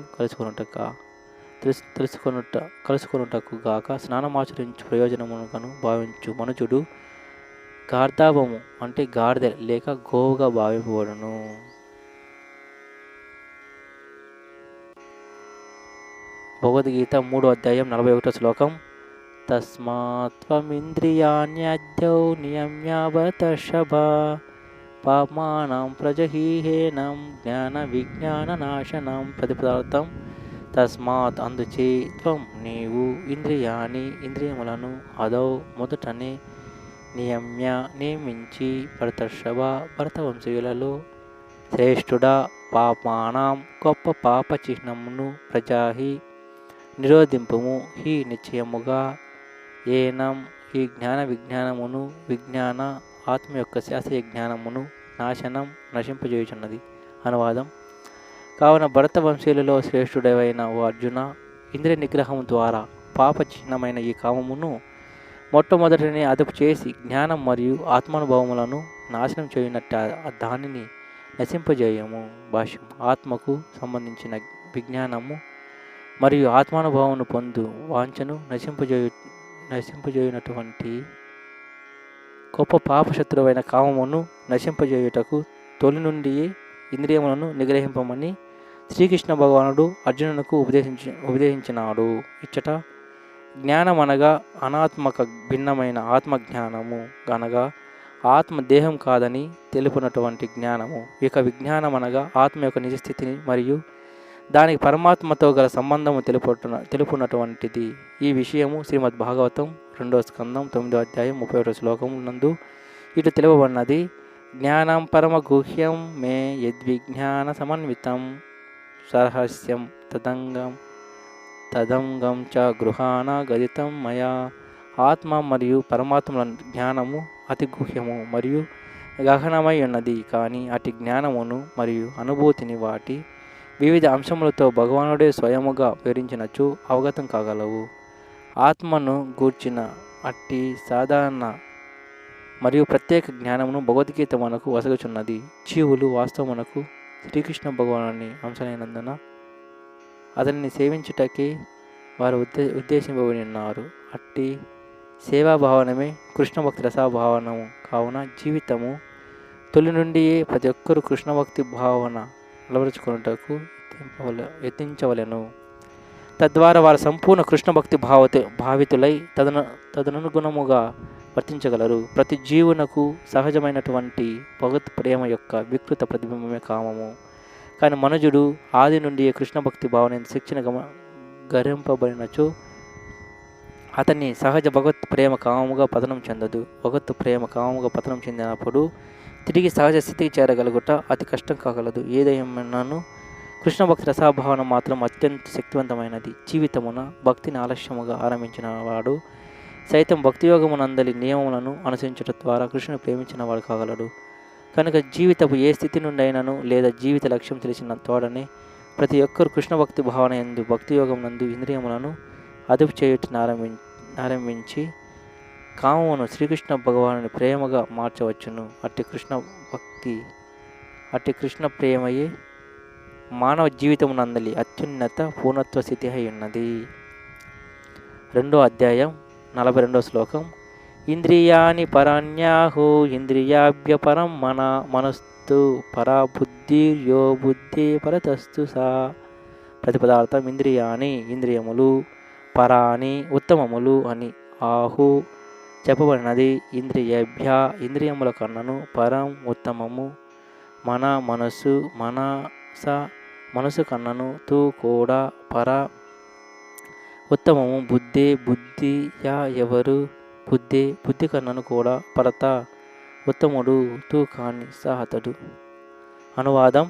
కలుసుకొనుటకు గాక స్నానమాచరించు ప్రయోజనమును భావించు మనుజుడు గార్ధాభము అంటే గాడిద లేక గోవుగా భావింపబడును. భగవద్గీత 3వ అధ్యాయం 41వ శ్లోకం. తస్మాత్త్వమింద్రియాణ్యద్యౌ నియమ్య భరతర్షభ పాప్మానం ప్రజహీహేనం జ్ఞాన విజ్ఞాన నాశనం. ప్రతిపదార్థం: తస్మాత్ అందుచే త్వం నీవు ఇంద్రియాని ఇంద్రియములను అదౌ మొదటనే నియమ్య నియమించి భరతర్షభ భరతవంశీయులలో శ్రేష్ఠుడా పాపానాం గొప్ప పాప చిహ్నమును ప్రజాహి నిరోధింపుము. హి నిశ్చయముగా ఏనం ఈ జ్ఞాన విజ్ఞానమును విజ్ఞాన ఆత్మ యొక్క శాస్త్రీయ జ్ఞానమును నాశనం నశింపజేయుచున్నది. అనువాదం: కావున భరత వంశీయులలో శ్రేష్ఠుడైన ఓ అర్జున, ఇంద్రియ నిగ్రహం ద్వారా పాప చిహ్నమైన ఈ కామమును మొట్టమొదటిని అదుపు చేసి జ్ఞానం మరియు ఆత్మానుభవములను నాశనం చేయనట్టు దానిని నశింపజేయము. భాష్యం. ఆత్మకు సంబంధించిన విజ్ఞానము మరియు ఆత్మానుభవమును పొందు వాంఛను నశింపజేయునటువంటి గొప్ప పాపశత్రువైన కామమును నశింపజేయుటకు తొలి నుండి ఇంద్రియములను నిగ్రహింపమని శ్రీకృష్ణ భగవానుడు అర్జునునకు ఉపదేశించినాడు. ఇచ్చట జ్ఞానం అనగా అనాత్మక భిన్నమైన ఆత్మజ్ఞానము అనగా ఆత్మ దేహం కాదని తెలుపునటువంటి జ్ఞానము. ఇక విజ్ఞానం అనగా ఆత్మ యొక్క నిజస్థితిని మరియు దానికి పరమాత్మతో గల సంబంధము తెలుపునటువంటిది. ఈ విషయము శ్రీమద్ భాగవతం 2వ స్కందం 9వ అధ్యాయం 31వ శ్లోకం నందు ఇటు తెలుపబడినది. జ్ఞానం పరమగుహ్యం మే యద్విజ్ఞాన సమన్వితం సరహస్యం తదంగం చ గృహాన గదితం మయా. ఆత్మ మరియు పరమాత్మల జ్ఞానము అతి గుహ్యము మరియు గహనమై ఉన్నది. కానీ అటు జ్ఞానమును మరియు అనుభూతిని వాటి వివిధ అంశములతో భగవానుడే స్వయముగా వివరించినచు అవగతం కాగలవు. ఆత్మను గూర్చిన అట్టి సాధారణ మరియు ప్రత్యేక జ్ఞానమును భగవద్గీత మనకు వసగుచున్నది. జీవులు వాస్తవమునకు శ్రీకృష్ణ భగవానుని అంశమైనందున అతనిని సేవించుటకే వారు ఉద్దేశింపబడి ఉన్నారు. అట్టి సేవాభావనమే కృష్ణభక్తి రసాభావనము. కావున జీవితము తొలి నుండి ప్రతి ఒక్కరూ కృష్ణభక్తి భావన అలవరుచుకున్నటకు యత్నించవలెను. తద్వారా వారు సంపూర్ణ కృష్ణభక్తి భావితులై తదనుగుణముగా వర్తించగలరు. ప్రతి జీవునకు సహజమైనటువంటి భగవత్ ప్రేమ యొక్క వికృత ప్రతిబింబమే కామము. కానీ మనుజుడు ఆది నుండి కృష్ణభక్తి భావన శిక్షణ గరింపబడినచో అతన్ని సహజ భగవత్ ప్రేమ కామముగా పతనం చెందదు. భగవత్ ప్రేమ కామముగా పతనం చెందినప్పుడు తిరిగి సహజ స్థితికి చేరగలుగుట అతి కష్టం కాగలదు. ఏదైనాను కృష్ణభక్తి రసాభావన మాత్రం అత్యంత శక్తివంతమైనది. జీవితమున భక్తిని ఆలస్యముగా ఆరంభించిన వాడు సైతం భక్తియోగమునందలి నియమములను అనుసరించడం ద్వారా కృష్ణుని ప్రేమించిన వాడు కాగలడు. కనుక జీవితపు ఏ స్థితి నుండి అయినను లేదా జీవిత లక్ష్యం తెలిసిన తోడనే ప్రతి ఒక్కరు కృష్ణభక్తి భావన యందు భక్తియోగం నందు ఇంద్రియములను అదుపు చేయుటను ఆరంభించి కామమును శ్రీకృష్ణ భగవానుని ప్రేమగా మార్చవచ్చును. అట్టి కృష్ణ ప్రేమయే మానవ జీవితమునందలి అత్యున్నత పూర్ణత్వ స్థితి అయి ఉన్నది. 2వ అధ్యాయం 42వ శ్లోకం. ఇంద్రియాని పరాణ్యాహు ఇంద్రియాభ్య పరం మనస్తు పరా బుద్ధిర్యో బుద్ధి పరతస్తు సా. ప్రతిపదార్థం. ఇంద్రియాని ఇంద్రియములు, పరాని ఉత్తమములు అని ఆహు చెప్పబడినది. ఇంద్రియాభ్య ఇంద్రియముల కన్నను, పరం ఉత్తమము, మనసు మనసు కన్నను, తూ కూడా పర ఉత్తమము, బుద్ధి ఎవరు బుద్ధి కన్నను కూడా పరత ఉత్తముడు, తూ కాని సహతడు. అనువాదం.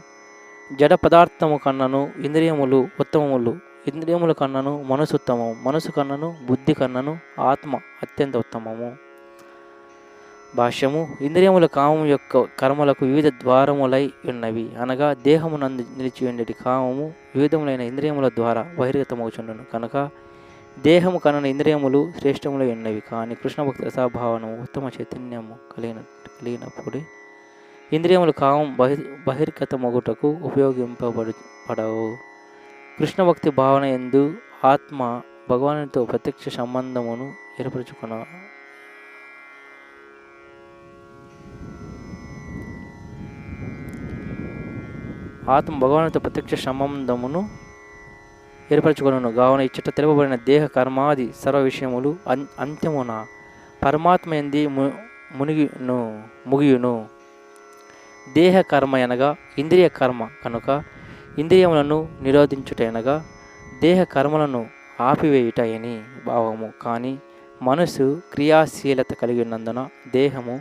జడ పదార్థము కన్నను ఇంద్రియములు ఉత్తమములు, ఇంద్రియముల కన్నను మనసు ఉత్తమము, మనసు కన్నను బుద్ధి కన్నను ఆత్మ అత్యంత ఉత్తమము. భాష్యము. ఇంద్రియముల కామము యొక్క కర్మలకు వివిధ ద్వారములై ఉన్నవి. అనగా దేహమునందు నిలిచి ఉండేటి కామము వివిధములైన ఇంద్రియముల ద్వారా బహిర్గతమవుచుండును. కనుక దేహము కన్న ఇంద్రియములు శ్రేష్టములై ఉన్నవి. కానీ కృష్ణభక్తి రసాభావనము ఉత్తమ చైతన్యము కలిగినప్పుడే ఇంద్రియములు కామం బహిర్గతమగుటకు ఉపయోగింపబడవు. కృష్ణభక్తి భావన యందు ఆత్మ భగవానునితో ప్రత్యక్ష సంబంధమును ఏర్పరచుకున్న ఏర్పరచుకొనును. కావున ఇచ్చట తెలుపబడిన దేహ కర్మాది సర్వ విషయములు అంత్యమున పరమాత్మ యందు ముగియును. దేహ కర్మ అనగా ఇంద్రియ కర్మ కనుక ఇంద్రియములను నిరోధించుటనగా దేహ కర్మలను ఆపివేయుట అని భావము. కానీ మనసు క్రియాశీలత కలిగి ఉన్నందున దేహము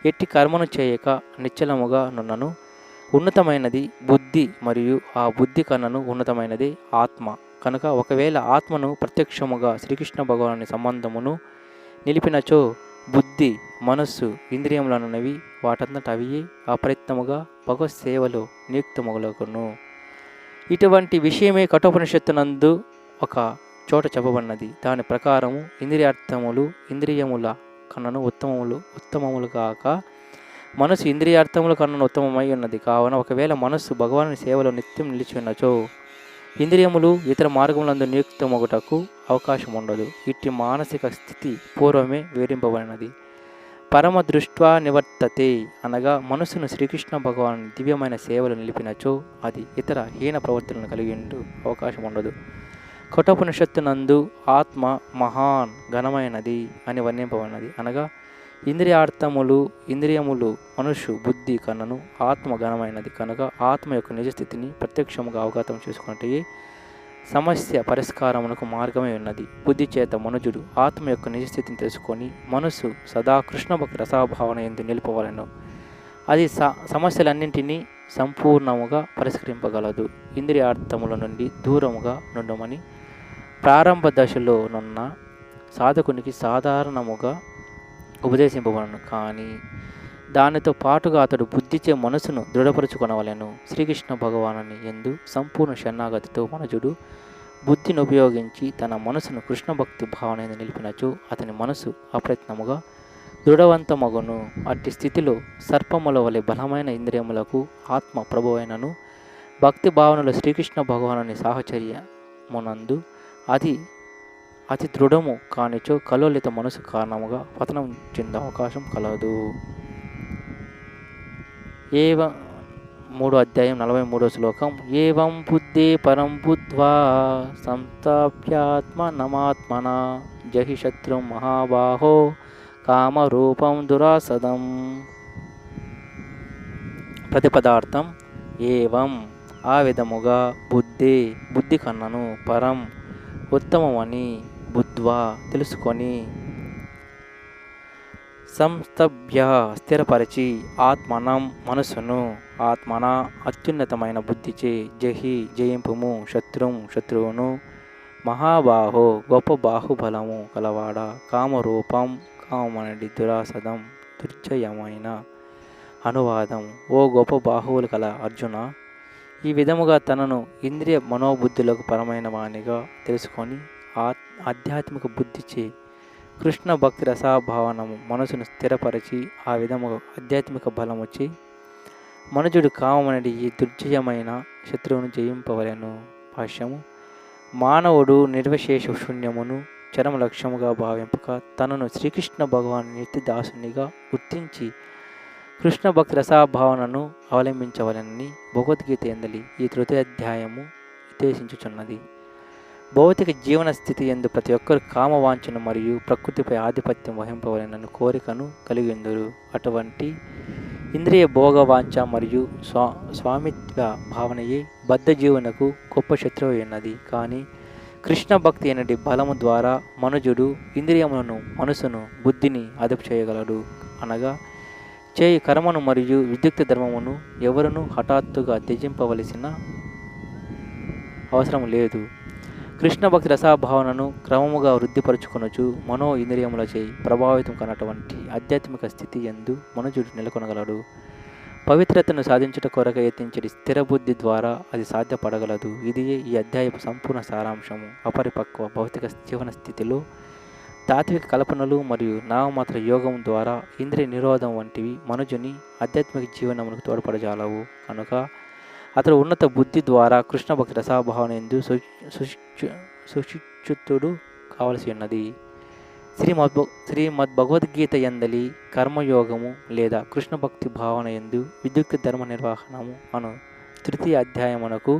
ఎట్టి కర్మను చేయక నిశ్చలముగా నున్నను. ఉన్నతమైనది బుద్ధి మరియు ఆ బుద్ధి కన్నను ఉన్నతమైనది ఆత్మ. కనుక ఒకవేళ ఆత్మను ప్రత్యక్షముగా శ్రీకృష్ణ భగవానుని సంబంధమును నిలిపినచో బుద్ధి మనస్సు ఇంద్రియములనున్నవి వాటంతట అవి అప్రయత్నముగా భగవత్ సేవలో నియుక్తమగులకును. ఇటువంటి విషయమే కఠోపనిషత్తునందు ఒక చోట చెప్పబడినది. దాని ప్రకారము ఇంద్రియార్థములు ఇంద్రియముల కన్నను ఉత్తమములు కాక మనసు ఇంద్రియార్థముల కన్నను ఉత్తమమై ఉన్నది. కావున ఒకవేళ మనస్సు భగవానుని సేవలో నిత్యం నిలిచి ఉన్నచో ఇంద్రియములు ఇతర మార్గములందు నియుక్తమొగుటకు అవకాశం ఉండదు. ఇట్టి మానసిక స్థితి పూర్వమే వివరింపబడినది. పరమ దృష్ట్వా నివర్తతే అనగా మనసును శ్రీకృష్ణ భగవాను దివ్యమైన సేవలు నిలిపినచో అది ఇతర హీన ప్రవర్తనను కలిగి అవకాశం ఉండదు. కఠోపనిషత్తునందు ఆత్మ మహాన్ ఘనమైనది అని వర్ణింపబడినది. అనగా ఇంద్రియములు మనుషు బుద్ధి కన్నను ఆత్మ ఘనమైనది కనుక ఆత్మ యొక్క నిజస్థితిని ప్రత్యక్షముగా అవగతం చేసుకున్నట్టే సమస్య పరిష్కారమునకు మార్గమే ఉన్నది. బుద్ధి చేత మనుజుడు ఆత్మ యొక్క నిజస్థితిని తెలుసుకొని మనసు సదా కృష్ణ భక్తి రసాభావన ఎందు నిలుపవలను. అది సమస్యలన్నింటినీ సంపూర్ణముగా పరిష్కరింపగలదు. ఇంద్రియార్థముల నుండి దూరముగా నుండమని ప్రారంభ దశలోనున్న సాధకునికి సాధారణముగా ఉపదేశింపబడను. కానీ దానితో పాటుగా అతడు బుద్ధిచే మనసును దృఢపరుచుకొనవలెను. శ్రీకృష్ణ భగవానుని యందు సంపూర్ణ శరణాగతితో మనుజుడు బుద్ధిని ఉపయోగించి తన మనసును కృష్ణ భక్తి భావన నిలిపినచో అతని మనసు అప్రయత్నముగా దృఢవంతమగును. అట్టి స్థితిలో సర్పముల వలె బలమైన ఇంద్రియములకు ఆత్మ ప్రభువైనను భక్తి భావనలో శ్రీకృష్ణ భగవానుని సాహచర్యమునందు అతి దృఢము కానిచో కలోలిత మనసు కారణముగా పతనం చెందే అవకాశం కలదు. 3వ అధ్యాయం 43వ శ్లోకం. ఏవం బుద్ధే పరం బుద్ధ్వా సంస్థాప్యాత్మ నమాత్మన జహి శత్రుం మహాబాహో కామరూపం దురాసదం. ప్రతిపదార్థం ఏవం ఆ విధముగా బుద్ధి కన్నను పరం ఉత్తమమని బుద్ధ్వా తెలుసుకొని సంస్థభ్య స్థిరపరిచి ఆత్మనం మనసును ఆత్మన అత్యున్నతమైన బుద్ధిచే జయింపుము శత్రువును మహాబాహో గొప్ప బాహుబలము కలవాడ కామరూపం కామనడి దురాసదం దుర్జయమైన అనువాదం. ఓ గొప్ప బాహువులు కల అర్జున, ఈ విధముగా తనను ఇంద్రియ మనోబుద్ధులకు పరమైన వానిగా తెలుసుకొని ఆధ్యాత్మిక బుద్ధిచే కృష్ణ భక్తి రసాభావనము మనసును స్థిరపరిచి ఆ విధముగా ఆధ్యాత్మిక బలం వచ్చి మనుజుడు కామనడి ఈ దుర్జయమైన శత్రువును జయింపవలెను. భాష్యము. మానవుడు నిర్విశేష శూన్యమును చరమ లక్ష్యముగా భావింపక తనను శ్రీకృష్ణ భగవాను నిత్యదాసునిగా గుర్తించి కృష్ణ భక్తి రసాభావనను అవలంబించవలెనని భగవద్గీత ఎందలి ఈ తృతీయాధ్యాయము ఉద్దేశించుచున్నది. భౌతిక జీవన స్థితి ఎందు ప్రతి ఒక్కరు కామవాంఛను మరియు ప్రకృతిపై ఆధిపత్యం వహింపవలెనని కోరికను కలిగి ఉందరు. అటువంటి ఇంద్రియ భోగవాంఛ మరియు స్వామిత్వ భావనయే బద్ధ జీవనకు గొప్ప శత్రువు ఉన్నది. కానీ కృష్ణ భక్తి అనేది బలము ద్వారా మనుజుడు ఇంద్రియములను మనసును బుద్ధిని అదుపు చేయగలడు. అనగా చేయి కర్మను మరియు విద్యుక్త ధర్మమును ఎవరునూ హఠాత్తుగా త్యజింపవలసిన అవసరం లేదు. కృష్ణ భక్తి రసాభావనను క్రమముగా వృద్ధిపరచుకొనుచు మనో ఇంద్రియములచే ప్రభావితం కనటువంటి ఆధ్యాత్మిక స్థితి యందు మనుజుడు నెలకొనగలడు. పవిత్రతను సాధించుట కొరకు యత్నించడి స్థిర బుద్ధి ద్వారా అది సాధ్యపడగలదు. ఇదియే ఈ అధ్యాయపు సంపూర్ణ సారాంశము. అపరిపక్వ భౌతిక జీవన స్థితిలో తాత్విక కల్పనలు మరియు నామమాత్ర యోగం ద్వారా ఇంద్రియ నిరోధం వంటివి మనుజుని ఆధ్యాత్మిక జీవనమునకు తోడ్పడజాలవు. కనుక అతడు ఉన్నత బుద్ధి ద్వారా కృష్ణ భక్తి రసాభావన ఎందు సుశిక్షితుడు కావలసి ఉన్నది. శ్రీమద్ భగవద్గీత యందలి కర్మయోగము లేదా కృష్ణ భక్తి భావన ఎందు విద్యుక్త ధర్మ నిర్వహణము అను తృతీయ అధ్యాయమునకు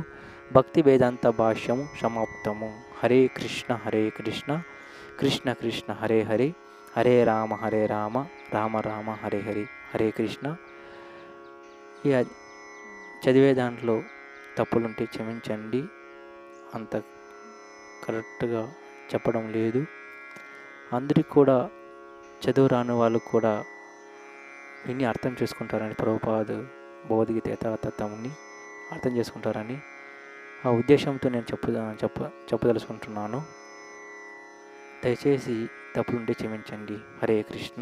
భక్తి వేదాంత భాష్యము సమాప్తము. హరే కృష్ణ కృష్ణ కృష్ణ హరే హరే, హరే రామ రామ రామ హరే హరే. హరే కృష్ణ. ఈ చదివే దాంట్లో తప్పులుంటే క్షమించండి. అంత కరెక్ట్గా చెప్పడం లేదు. అందరికి కూడా చదువు రాని వాళ్ళు కూడా విని అర్థం చేసుకుంటారని ప్రభుపాద భగవద్గీత యథాతథముని అర్థం చేసుకుంటారని ఆ ఉద్దేశంతో నేను చెప్పదలుచుకుంటున్నాను. దయచేసి తప్పులుంటే క్షమించండి. హరే కృష్ణ.